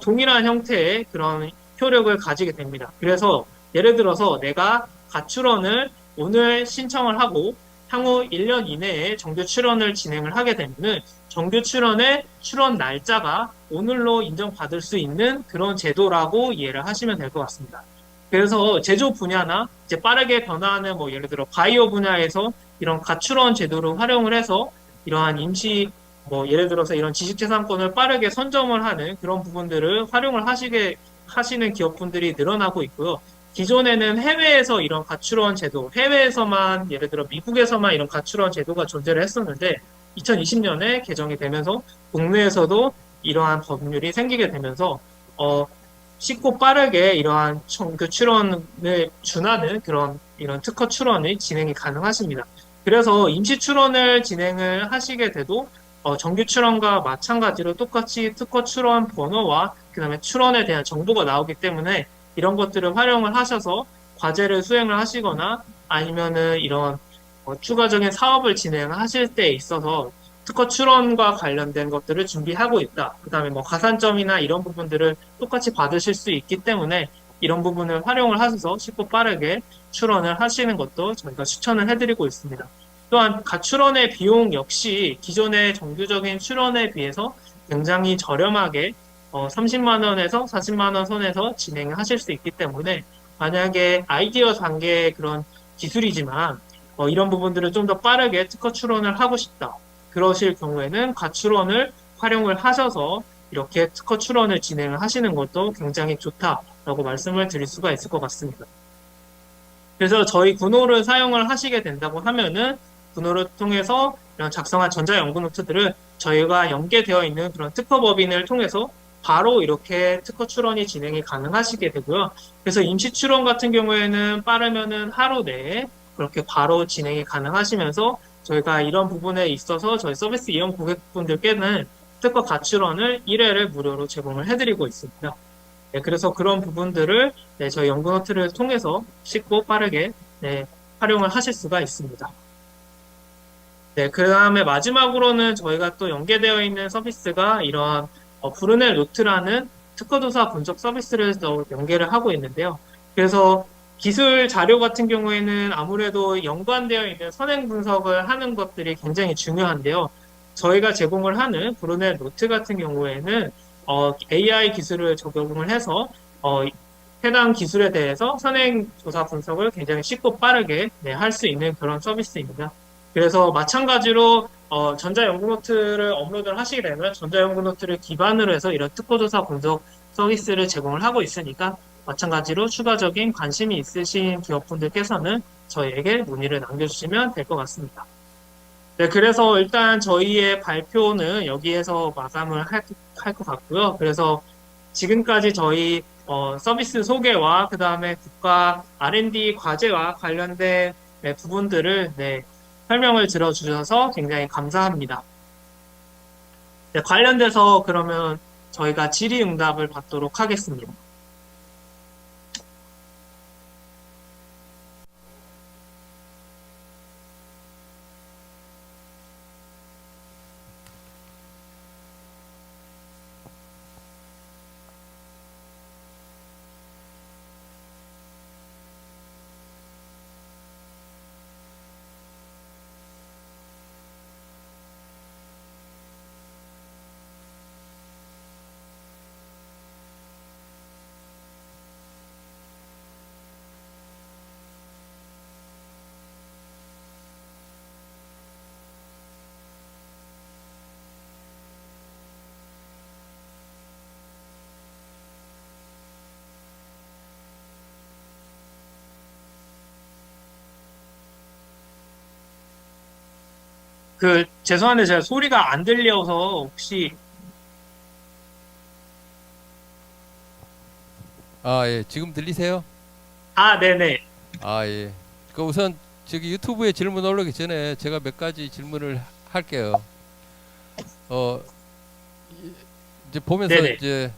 동일한 형태의 그런 효력을 가지게 됩니다. 그래서 예를 들어서 내가 가출원을 오늘 신청을 하고 향후 1년 이내에 정규 출원을 진행을 하게 되면은 정규 출원의 출원 날짜가 오늘로 인정받을 수 있는 그런 제도라고 이해를 하시면 될 것 같습니다. 그래서 제조 분야나 이제 빠르게 변화하는 예를 들어 바이오 분야에서 이런 가출원 제도를 활용을 해서 이러한 예를 들어서 이런 지식재산권을 빠르게 선점을 하는 그런 부분들을 활용을 하시는 기업분들이 늘어나고 있고요. 기존에는 해외에서 이런 가출원 제도, 해외에서만, 예를 들어 미국에서만 이런 가출원 제도가 존재를 했었는데, 2020년에 개정이 되면서 국내에서도 이러한 법률이 생기게 되면서, 쉽고 빠르게 이러한 정규 출원을 준하는 이런 특허 출원이 진행이 가능하십니다. 그래서 임시 출원을 진행을 하시게 돼도 정규 출원과 마찬가지로 똑같이 특허 출원 번호와 그다음에 출원에 대한 정보가 나오기 때문에 이런 것들을 활용을 하셔서 과제를 수행을 하시거나 아니면은 이런 추가적인 사업을 진행하실 때 있어서 특허 출원과 관련된 것들을 준비하고 있다. 그다음에 가산점이나 이런 부분들을 똑같이 받으실 수 있기 때문에 이런 부분을 활용을 하셔서 쉽고 빠르게 출원을 하시는 것도 저희가 추천을 해드리고 있습니다. 또한 가출원의 비용 역시 기존의 정규적인 출원에 비해서 굉장히 저렴하게 30만 원에서 40만 원 선에서 진행하실 수 있기 때문에 만약에 아이디어 단계의 그런 기술이지만 이런 부분들을 좀 더 빠르게 특허 출원을 하고 싶다. 그러실 경우에는 가출원을 활용을 하셔서 이렇게 특허 출원을 진행을 하시는 것도 굉장히 좋다라고 말씀을 드릴 수가 있을 것 같습니다. 그래서 저희 군호를 사용을 하시게 된다고 하면은 군호를 통해서 이런 작성한 전자연구 노트들을 저희가 연계되어 있는 그런 특허법인을 통해서 바로 이렇게 특허 출원이 진행이 가능하시게 되고요. 그래서 임시 출원 같은 경우에는 빠르면은 하루 내에 그렇게 바로 진행이 가능하시면서 저희가 이런 부분에 있어서 저희 서비스 이용 고객분들께는 특허 가출원을 1회를 무료로 제공을 해드리고 있습니다. 네, 그래서 그런 부분들을 저희 연구노트를 통해서 쉽고 빠르게 활용을 하실 수가 있습니다. 네, 그 다음에 마지막으로는 저희가 또 연계되어 있는 서비스가 이러한 브루넬 노트라는 특허조사 분석 서비스를 또 연계를 하고 있는데요. 그래서 기술 자료 같은 경우에는 아무래도 연관되어 있는 선행 분석을 하는 것들이 굉장히 중요한데요. 저희가 제공을 하는 브루넬 노트 같은 경우에는 AI 기술을 적용을 해서 해당 기술에 대해서 선행 조사 분석을 굉장히 쉽고 빠르게 할 수 있는 그런 서비스입니다. 그래서 마찬가지로 전자연구노트를 업로드를 하시게 되면 전자연구노트를 기반으로 해서 이런 특허조사 분석 서비스를 제공을 하고 있으니까 마찬가지로 추가적인 관심이 있으신 기업분들께서는 저희에게 문의를 남겨주시면 될 것 같습니다. 네, 그래서 일단 저희의 발표는 여기에서 마감을 할 것 같고요. 그래서 지금까지 저희 서비스 소개와 그 다음에 국가 R&D 과제와 관련된 부분들을 설명을 들어주셔서 굉장히 감사합니다. 네, 관련돼서 그러면 저희가 질의응답을 받도록 하겠습니다. 죄송한데 제가 소리가 안 들려서 혹시 예. 지금 들리세요? 네네. 예. 그 우선 저기 유튜브에 질문 올리기 전에 제가 몇 가지 질문을 할게요. 이제 보면서 네네. 이제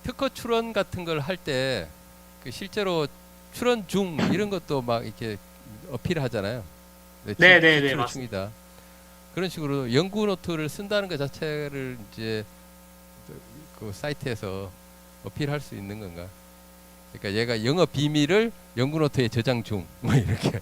특허 출원 같은 걸 할 때 그 실제로 출원 중 이런 것도 막 이렇게 어필하잖아요. 네네네, 출원 맞습니다. 중이다. 그런 식으로 연구 노트를 쓴다는 것 자체를 이제 그 사이트에서 어필할 수 있는 건가? 그러니까 얘가 영업 비밀을 연구 노트에 저장 중, 뭐 이렇게.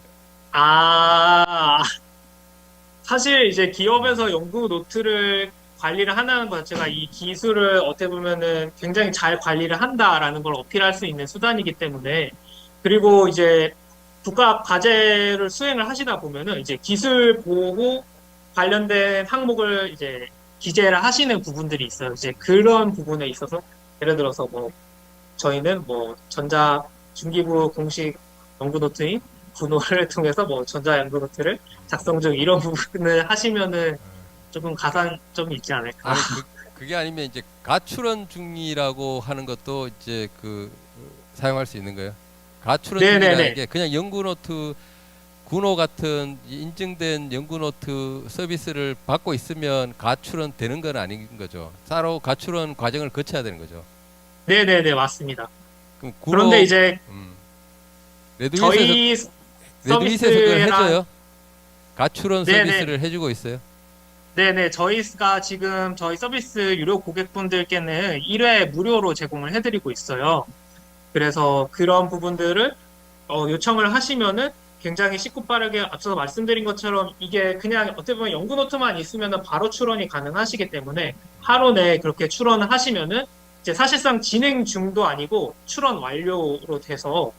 사실 이제 기업에서 연구 노트를 관리를 한다는 것 자체가 이 기술을 어떻게 보면은 굉장히 잘 관리를 한다라는 걸 어필할 수 있는 수단이기 때문에 그리고 이제 국가 과제를 수행을 하시다 보면은 이제 기술 보호 관련된 항목을 이제 기재를 하시는 부분들이 있어요. 이제 그런 부분에 있어서 예를 들어서 뭐 저희는 뭐 전자 중기부 공식 연구 노트인 군호를 통해서 뭐 전자 연구 노트를 작성 중 이런 부분을 하시면은 조금 가산점이 있지 않을까. 아니 그게 아니면 이제 가출원 중이라고 하는 것도 이제 사용할 수 있는 거예요. 가출원 중이라는 게 그냥 연구 노트 군호 같은 인증된 연구 노트 서비스를 받고 있으면 가출원 되는 건 아닌 거죠. 따로 가출원 과정을 거쳐야 되는 거죠. 네네네, 맞습니다. 그럼 그런데 이제 저희 레드윗에서 그걸 서비스랑 해줘요? 가출원 네네. 서비스를 해주고 있어요? 네네, 저희가 지금 저희 서비스 유료 고객분들께는 1회 무료로 제공을 해드리고 있어요. 그래서 그런 부분들을 요청을 하시면은 굉장히 쉽고 빠르게 앞서서 말씀드린 것처럼 이게 그냥 어떻게 보면 연구 노트만 있으면 바로 출원이 가능하시기 때문에 하루 내에 그렇게 출원을 하시면은 이제 사실상 진행 중도 아니고 출원 완료로 돼서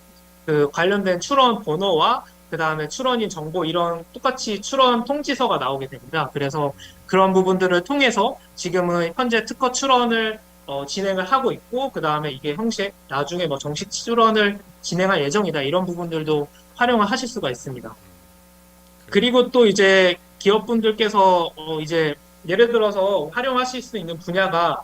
그 관련된 출원 번호와 그 다음에 출원인 정보 이런 똑같이 출원 통지서가 나오게 됩니다. 그래서 그런 부분들을 통해서 지금은 현재 특허 출원을 진행을 하고 있고 그 다음에 이게 형식 나중에 뭐 정식 출원을 진행할 예정이다 이런 부분들도 활용을 하실 수가 있습니다. 그리고 또 이제 기업분들께서 이제 예를 들어서 활용하실 수 있는 분야가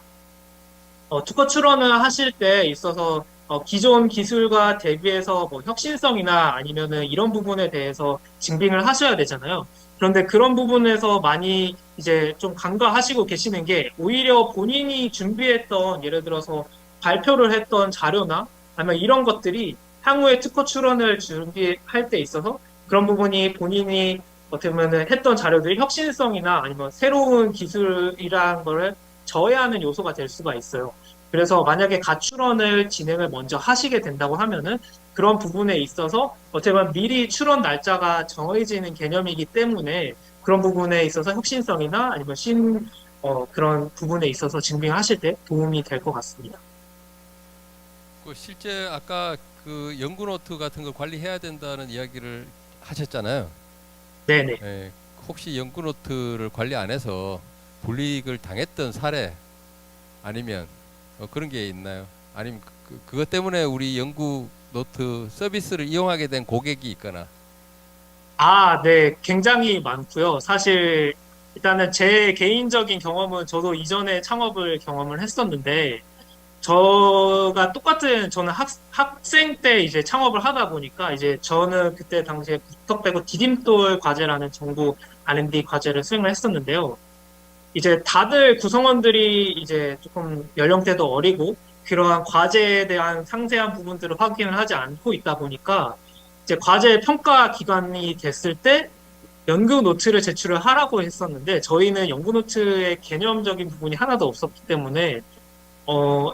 특허 출원을 하실 때 있어서 기존 기술과 대비해서 뭐 혁신성이나 아니면은 이런 부분에 대해서 증빙을 하셔야 되잖아요. 그런데 그런 부분에서 많이 이제 좀 간과하시고 계시는 게 오히려 본인이 준비했던 예를 들어서 발표를 했던 자료나 아니면 이런 것들이 향후에 특허 출원을 준비할 때 있어서 그런 부분이 본인이 어떻게 보면 했던 자료들이 혁신성이나 아니면 새로운 기술이라는 거를 저해하는 요소가 될 수가 있어요. 그래서 만약에 가출원을 진행을 먼저 하시게 된다고 하면은 그런 부분에 있어서 어떻게 보면 미리 출원 날짜가 정해지는 개념이기 때문에 그런 부분에 있어서 혁신성이나 아니면 그런 부분에 있어서 증빙하실 때 도움이 될 것 같습니다. 그 실제 아까 그 연구 노트 같은 걸 관리해야 된다는 이야기를 하셨잖아요. 네네. 예, 혹시 연구 노트를 관리 안 해서 불이익을 당했던 사례 아니면 그런 게 있나요? 아니면 그것 때문에 우리 연구 노트 서비스를 이용하게 된 고객이 있거나. 네, 굉장히 많고요. 사실 일단은 제 개인적인 경험은 저도 이전에 창업을 경험을 했었는데 저는 학생 때 이제 창업을 하다 보니까 이제 저는 그때 당시에 부탁되고 디딤돌 과제라는 정부 R&D 과제를 수행을 했었는데요. 이제 다들 구성원들이 이제 조금 연령대도 어리고 그러한 과제에 대한 상세한 부분들을 확인을 하지 않고 있다 보니까 이제 과제 평가 기간이 됐을 때 연구 노트를 제출을 하라고 했었는데 저희는 연구 노트의 개념적인 부분이 하나도 없었기 때문에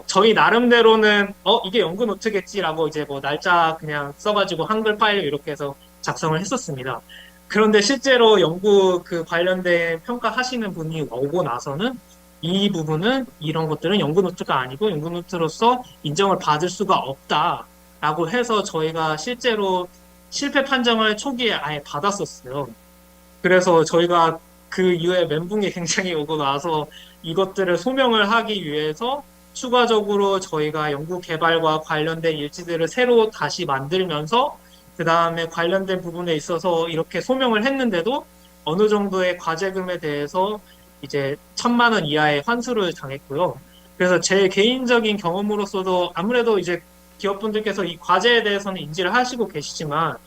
저희 나름대로는 이게 연구 노트겠지라고 이제 뭐 날짜 그냥 써가지고 한글 파일 이렇게 해서 작성을 했었습니다. 그런데 실제로 연구 그 관련된 평가하시는 분이 오고 나서는 이 부분은 이런 것들은 연구 노트가 아니고 연구 노트로서 인정을 받을 수가 없다라고 해서 저희가 실제로 실패 판정을 초기에 아예 받았었어요. 그래서 저희가 그 이후에 멘붕이 굉장히 오고 나서 이것들을 소명을 하기 위해서 추가적으로 저희가 연구 개발과 관련된 일지들을 새로 다시 만들면서 그 다음에 관련된 부분에 있어서 이렇게 소명을 했는데도 어느 정도의 과제금에 대해서 이제 1,000만 원 이하의 환수를 당했고요. 그래서 제 개인적인 경험으로서도 아무래도 이제 기업분들께서 이 과제에 대해서는 인지를 하시고 계시지만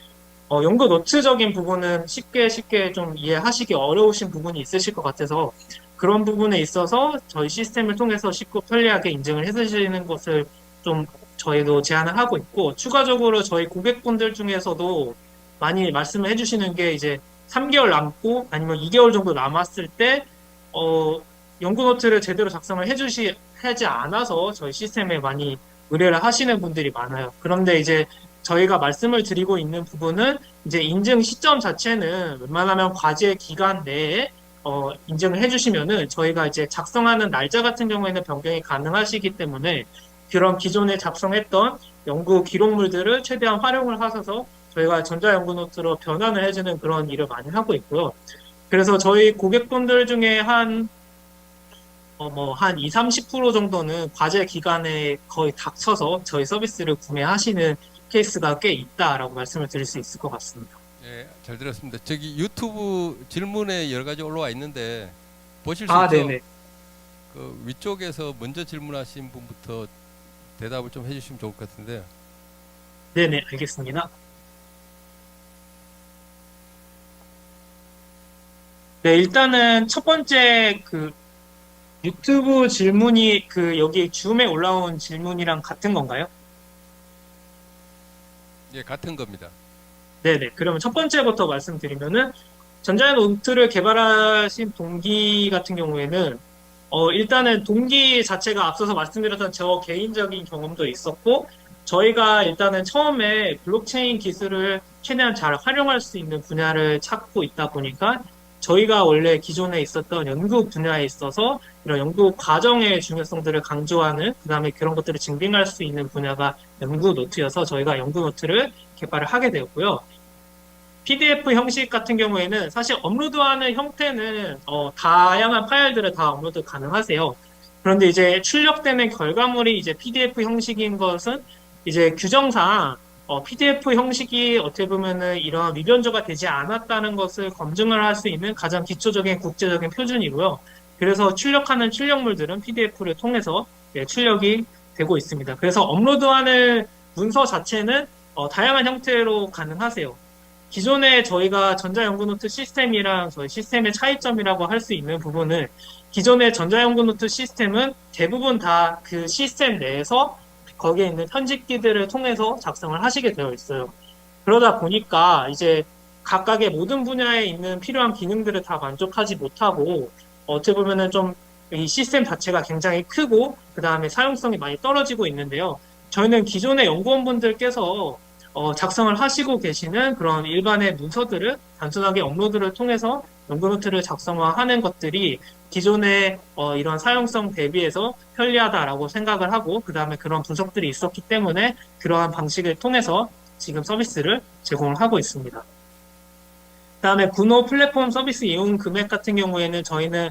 연구 노트적인 부분은 쉽게 좀 이해하시기 어려우신 부분이 있으실 것 같아서 그런 부분에 있어서 저희 시스템을 통해서 쉽고 편리하게 인증을 해주시는 것을 좀 저희도 제안을 하고 있고 추가적으로 저희 고객분들 중에서도 많이 말씀을 해주시는 게 이제 3개월 남고 아니면 2개월 정도 남았을 때 연구 노트를 제대로 작성을 하지 않아서 저희 시스템에 많이 의뢰를 하시는 분들이 많아요. 그런데 이제 저희가 말씀을 드리고 있는 부분은 이제 인증 시점 자체는 웬만하면 과제 기간 내에 인증을 해주시면은 저희가 이제 작성하는 날짜 같은 경우에는 변경이 가능하시기 때문에 그런 기존에 작성했던 연구 기록물들을 최대한 활용을 하셔서 저희가 전자연구노트로 변환을 해주는 그런 일을 많이 하고 있고요. 그래서 저희 고객분들 중에 한 20, 30% 정도는 과제 기간에 거의 닥쳐서 저희 서비스를 구매하시는 케이스가 꽤 있다라고 말씀을 드릴 수 있을 것 같습니다. 예, 잘 들었습니다. 저기 유튜브 질문에 여러 가지 올라와 있는데 보실 수 있죠? 네네. 그 위쪽에서 먼저 질문하신 분부터 대답을 좀 해주시면 좋을 것 같은데요. 네네, 알겠습니다. 네, 일단은 첫 번째 그 유튜브 질문이 여기 줌에 올라온 질문이랑 같은 건가요? 예, 같은 겁니다. 네네. 그러면 첫 번째부터 말씀드리면은 전자노트를 개발하신 동기 같은 경우에는 일단은 동기 자체가 앞서서 말씀드렸던 저 개인적인 경험도 있었고 저희가 일단은 처음에 블록체인 기술을 최대한 잘 활용할 수 있는 분야를 찾고 있다 보니까 저희가 원래 기존에 있었던 연구 분야에 있어서 이런 연구 과정의 중요성들을 강조하는 그다음에 그런 것들을 증빙할 수 있는 분야가 연구 노트여서 저희가 연구 노트를 개발을 하게 되었고요. PDF 형식 같은 경우에는 사실 업로드하는 형태는 다양한 파일들을 다 업로드 가능하세요. 그런데 이제 출력되는 결과물이 이제 PDF 형식인 것은 이제 규정상 PDF 형식이 어떻게 보면은 이런 위변조가 되지 않았다는 것을 검증을 할 수 있는 가장 기초적인 국제적인 표준이고요. 그래서 출력하는 출력물들은 PDF를 통해서 출력이 되고 있습니다. 그래서 업로드하는 문서 자체는 다양한 형태로 가능하세요. 기존에 저희가 전자연구노트 시스템이랑 저희 시스템의 차이점이라고 할 수 있는 부분은 기존의 전자연구노트 시스템은 대부분 다 그 시스템 내에서 거기에 있는 편집기들을 통해서 작성을 하시게 되어 있어요. 그러다 보니까 이제 각각의 모든 분야에 있는 필요한 기능들을 다 만족하지 못하고 어떻게 보면은 좀 이 시스템 자체가 굉장히 크고 그 다음에 사용성이 많이 떨어지고 있는데요. 저희는 기존의 연구원분들께서 작성을 하시고 계시는 그런 일반의 문서들을 단순하게 업로드를 통해서 연구노트를 작성화하는 것들이 기존의 이런 사용성 대비해서 편리하다라고 생각을 하고 그 다음에 그런 분석들이 있었기 때문에 그러한 방식을 통해서 지금 서비스를 제공을 하고 있습니다. 그 다음에 구노 플랫폼 서비스 이용 금액 같은 경우에는 저희는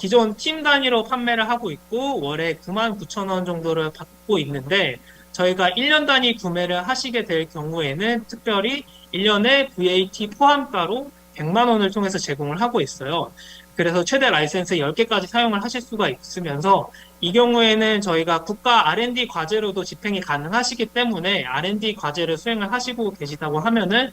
기존 팀 단위로 판매를 하고 있고 월에 99,000원 정도를 받고 있는데 저희가 1년 단위 구매를 하시게 될 경우에는 특별히 1년에 VAT 포함가로 100만 원을 통해서 제공을 하고 있어요. 그래서 최대 라이센스 10개까지 사용을 하실 수가 있으면서 이 경우에는 저희가 국가 R&D 과제로도 집행이 가능하시기 때문에 R&D 과제를 수행을 하시고 계시다고 하면은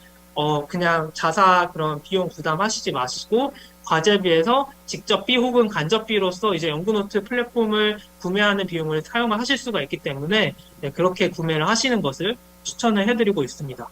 그냥 자사 그런 비용 부담하시지 마시고 과제비에서 직접비 혹은 간접비로서 이제 연구노트 플랫폼을 구매하는 비용을 사용을 하실 수가 있기 때문에 그렇게 구매를 하시는 것을 추천을 해드리고 있습니다.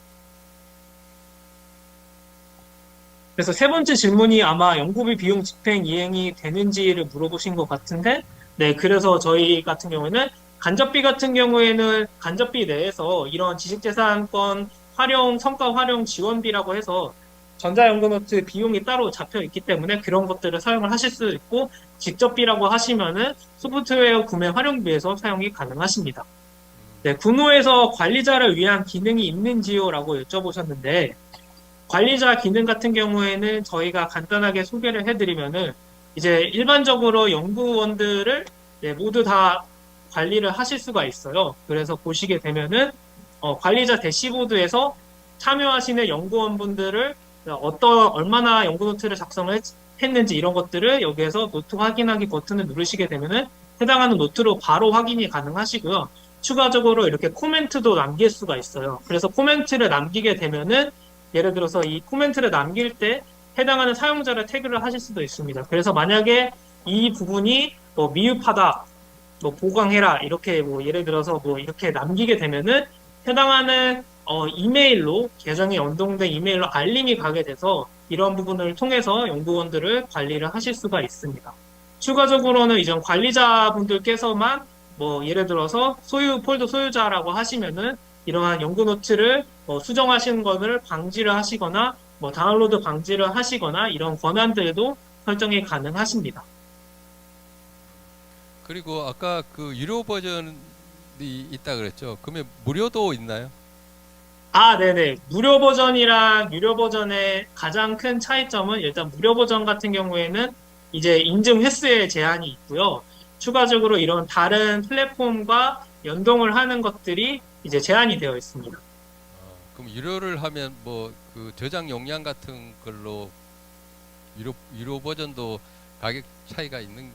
그래서 세 번째 질문이 아마 연구비 비용 집행 이행이 되는지를 물어보신 것 같은데, 네, 그래서 저희 같은 경우에는 간접비 같은 경우에는 간접비 내에서 이런 지식재산권 활용, 성과 활용 지원비라고 해서 전자연구노트 비용이 따로 잡혀 있기 때문에 그런 것들을 사용을 하실 수 있고, 직접비라고 하시면은 소프트웨어 구매 활용비에서 사용이 가능하십니다. 네, 군호에서 관리자를 위한 기능이 있는지요? 라고 여쭤보셨는데, 관리자 기능 같은 경우에는 저희가 간단하게 소개를 해드리면은, 이제 일반적으로 연구원들을 모두 다 관리를 하실 수가 있어요. 그래서 보시게 되면은, 관리자 대시보드에서 참여하시는 연구원분들을 얼마나 연구노트를 작성을 했는지 이런 것들을 여기에서 노트 확인하기 버튼을 누르시게 되면은 해당하는 노트로 바로 확인이 가능하시고요. 추가적으로 이렇게 코멘트도 남길 수가 있어요. 그래서 코멘트를 남기게 되면은 예를 들어서 이 코멘트를 남길 때 해당하는 사용자를 태그를 하실 수도 있습니다. 그래서 만약에 이 부분이 뭐 미흡하다, 뭐 보강해라 이렇게 뭐 예를 들어서 뭐 이렇게 남기게 되면은 해당하는 이메일로 계정이 연동된 이메일로 알림이 가게 돼서 이런 부분을 통해서 연구원들을 관리를 하실 수가 있습니다. 추가적으로는 이전 관리자분들께서만 뭐 예를 들어서 폴더 소유자라고 하시면은 이러한 연구노트를 수정하시는 것을 방지를 하시거나 뭐 다운로드 방지를 하시거나 이런 권한들도 설정이 가능하십니다. 그리고 아까 그 유료 버전이 있다 그랬죠. 그러면 무료도 있나요? 아, 네네. 무료 버전이랑 유료 버전의 가장 큰 차이점은 일단 무료 버전 같은 경우에는 이제 인증 횟수에 제한이 있고요. 추가적으로 이런 다른 플랫폼과 연동을 하는 것들이 이제 제한이 되어 있습니다. 그럼 유료를 하면 뭐 그 저장 용량 같은 걸로 유료 버전도 가격 차이가 있는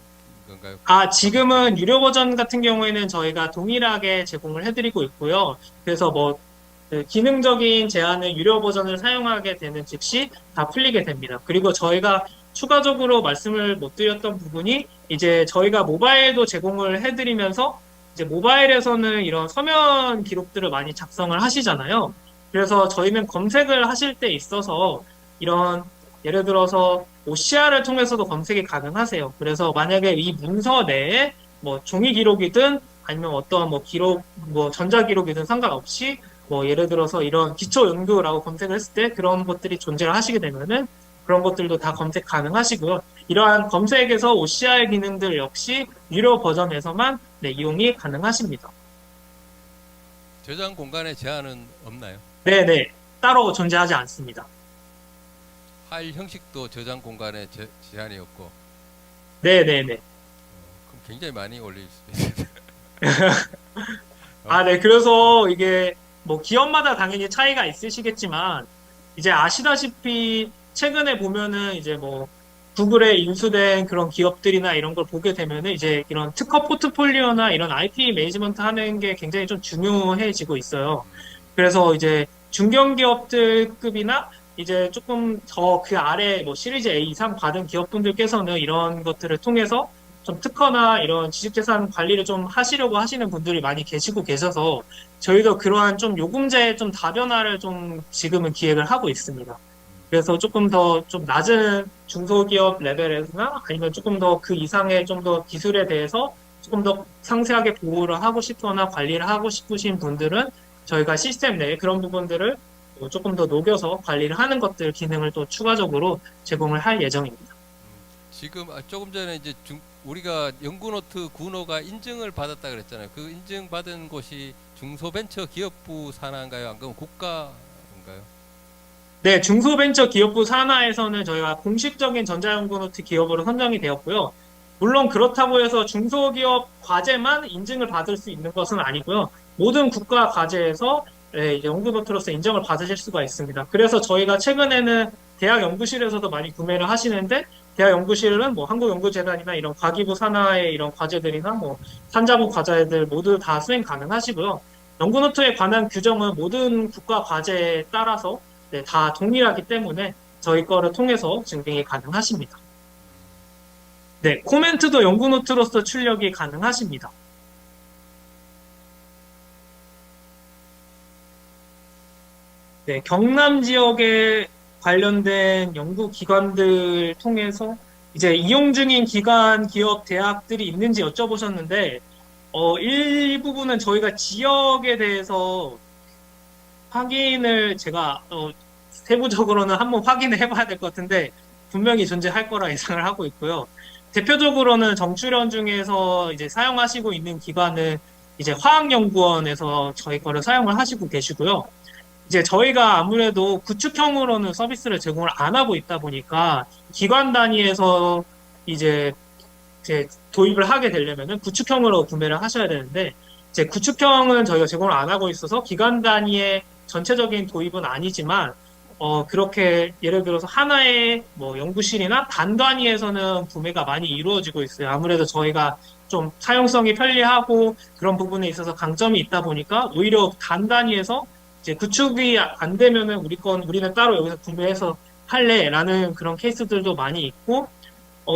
건가요? 아, 지금은 유료 버전 같은 경우에는 저희가 동일하게 제공을 해드리고 있고요. 그래서 뭐 기능적인 제한은 유료 버전을 사용하게 되는 즉시 다 풀리게 됩니다. 그리고 저희가 추가적으로 말씀을 못 드렸던 부분이 이제 저희가 모바일도 제공을 해드리면서 이제 모바일에서는 이런 서면 기록들을 많이 작성을 하시잖아요. 그래서 저희는 검색을 하실 때 있어서 이런 예를 들어서 OCR을 통해서도 검색이 가능하세요. 그래서 만약에 이 문서 내에 뭐 종이 기록이든 아니면 어떠한 뭐 기록, 뭐 전자 기록이든 상관없이 뭐 예를 들어서 이런 기초 연구라고 검색을 했을 때 그런 것들이 존재를 하시게 되면은 그런 것들도 다 검색 가능하시고요. 이러한 검색에서 OCR 기능들 역시 유료 버전에서만 네, 이용이 가능하십니다. 저장 공간의 제한은 없나요? 네네. 따로 존재하지 않습니다. 파일 형식도 저장 공간에 제한이 없고 네네네. 그럼 굉장히 많이 올릴 수도 있어요. 아, 네. 그래서 이게 뭐 기업마다 당연히 차이가 있으시겠지만 이제 아시다시피 최근에 보면은 이제 뭐 구글에 인수된 그런 기업들이나 이런 걸 보게 되면은 이제 이런 특허 포트폴리오나 이런 IP 매니지먼트 하는 게 굉장히 좀 중요해지고 있어요. 그래서 이제 중견기업들급이나 이제 조금 더 그 아래 뭐 시리즈 A 이상 받은 기업분들께서는 이런 것들을 통해서 좀 특허나 이런 지식재산 관리를 좀 하시려고 하시는 분들이 많이 계시고 계셔서 저희도 그러한 좀 요금제 좀 다변화를 좀 지금은 기획을 하고 있습니다. 그래서 조금 더 좀 낮은 중소기업 레벨에서나 아니면 조금 더 그 이상의 좀 더 기술에 대해서 조금 더 상세하게 보호를 하고 싶거나 관리를 하고 싶으신 분들은 저희가 시스템 내에 그런 부분들을 조금 더 녹여서 관리를 하는 것들 기능을 또 추가적으로 제공을 할 예정입니다. 지금 조금 전에 이제 우리가 연구노트 구노가 인증을 받았다 그랬잖아요. 그 인증받은 곳이 중소벤처기업부 산하인가요? 안 그러면 국가인가요? 네, 중소벤처기업부 산하에서는 저희가 공식적인 전자연구노트 기업으로 선정이 되었고요. 물론 그렇다고 해서 중소기업 과제만 인증을 받을 수 있는 것은 아니고요. 모든 국가 과제에서 연구노트로서 인정을 받으실 수가 있습니다. 그래서 저희가 최근에는 대학 연구실에서도 많이 구매를 하시는데 대학 연구실은 뭐 한국연구재단이나 이런 과기부 산하의 이런 과제들이나 뭐 산자부 과제들 모두 다 수행 가능하시고요. 연구노트에 관한 규정은 모든 국가 과제에 따라서 네, 다 동일하기 때문에 저희 거를 통해서 증빙이 가능하십니다. 네, 코멘트도 연구노트로서 출력이 가능하십니다. 네, 경남 지역에 관련된 연구기관들 통해서 이제 이용 중인 기관, 기업, 대학들이 있는지 여쭤보셨는데, 일부분은 저희가 지역에 대해서 확인을 제가 세부적으로는 한번 확인을 해봐야 될 것 같은데 분명히 존재할 거라 예상을 하고 있고요. 대표적으로는 정출연 중에서 이제 사용하시고 있는 기관은 이제 화학연구원에서 저희 거를 사용을 하시고 계시고요. 이제 저희가 아무래도 구축형으로는 서비스를 제공을 안 하고 있다 보니까 기관 단위에서 이제 도입을 하게 되려면은 구축형으로 구매를 하셔야 되는데 이제 구축형은 저희가 제공을 안 하고 있어서 기관 단위의 전체적인 도입은 아니지만 그렇게 예를 들어서 하나의 뭐 연구실이나 단 단위에서는 구매가 많이 이루어지고 있어요. 아무래도 저희가 좀 사용성이 편리하고 그런 부분에 있어서 강점이 있다 보니까 오히려 단 단위에서 이제 구축이 안 되면은 우리는 따로 여기서 구매해서 할래라는 그런 케이스들도 많이 있고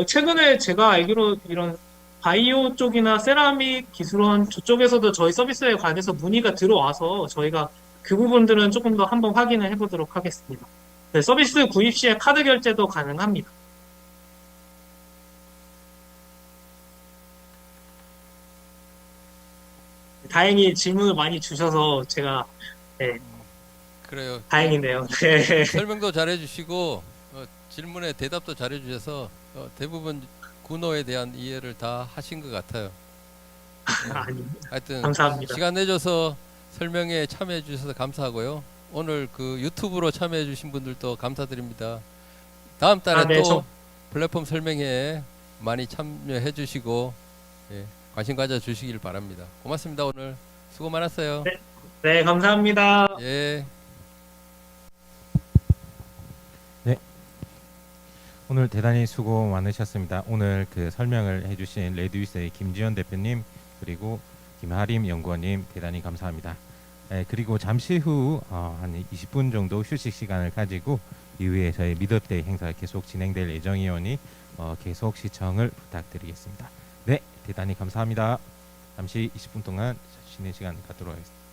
최근에 제가 알기로 이런 바이오 쪽이나 세라믹 기술원 저쪽에서도 저희 서비스에 관해서 문의가 들어와서 저희가 그 부분들은 조금 더 한번 확인을 해보도록 하겠습니다. 네, 서비스 구입 시에 카드 결제도 가능합니다. 다행히 질문을 많이 주셔서 제가 네, 그래요. 다행이네요. 네. 설명도 잘해주시고 질문에 대답도 잘해주셔서 대부분 구노에 대한 이해를 다 하신 것 같아요. 아니, 하여튼 감사합니다. 시간 내줘서 설명에 참여해 주셔서 감사하고요. 오늘 그 유튜브로 참여해 주신 분들도 감사드립니다. 다음 달에 네, 또 플랫폼 설명회에 많이 참여해 주시고 관심 가져 주시길 바랍니다. 고맙습니다. 오늘 수고 많았어요. 네, 감사합니다. 예. 오늘 대단히 수고 많으셨습니다. 오늘 그 설명을 해주신 레드위스의 김지현 대표님 그리고 김하림 연구원님 대단히 감사합니다. 그리고 잠시 후 한 20분 정도 휴식 시간을 가지고 이후에 저희 미더데이 행사 계속 진행될 예정이오니 계속 시청을 부탁드리겠습니다. 네, 대단히 감사합니다. 잠시 20분 동안 쉬는 시간 갖도록 하겠습니다.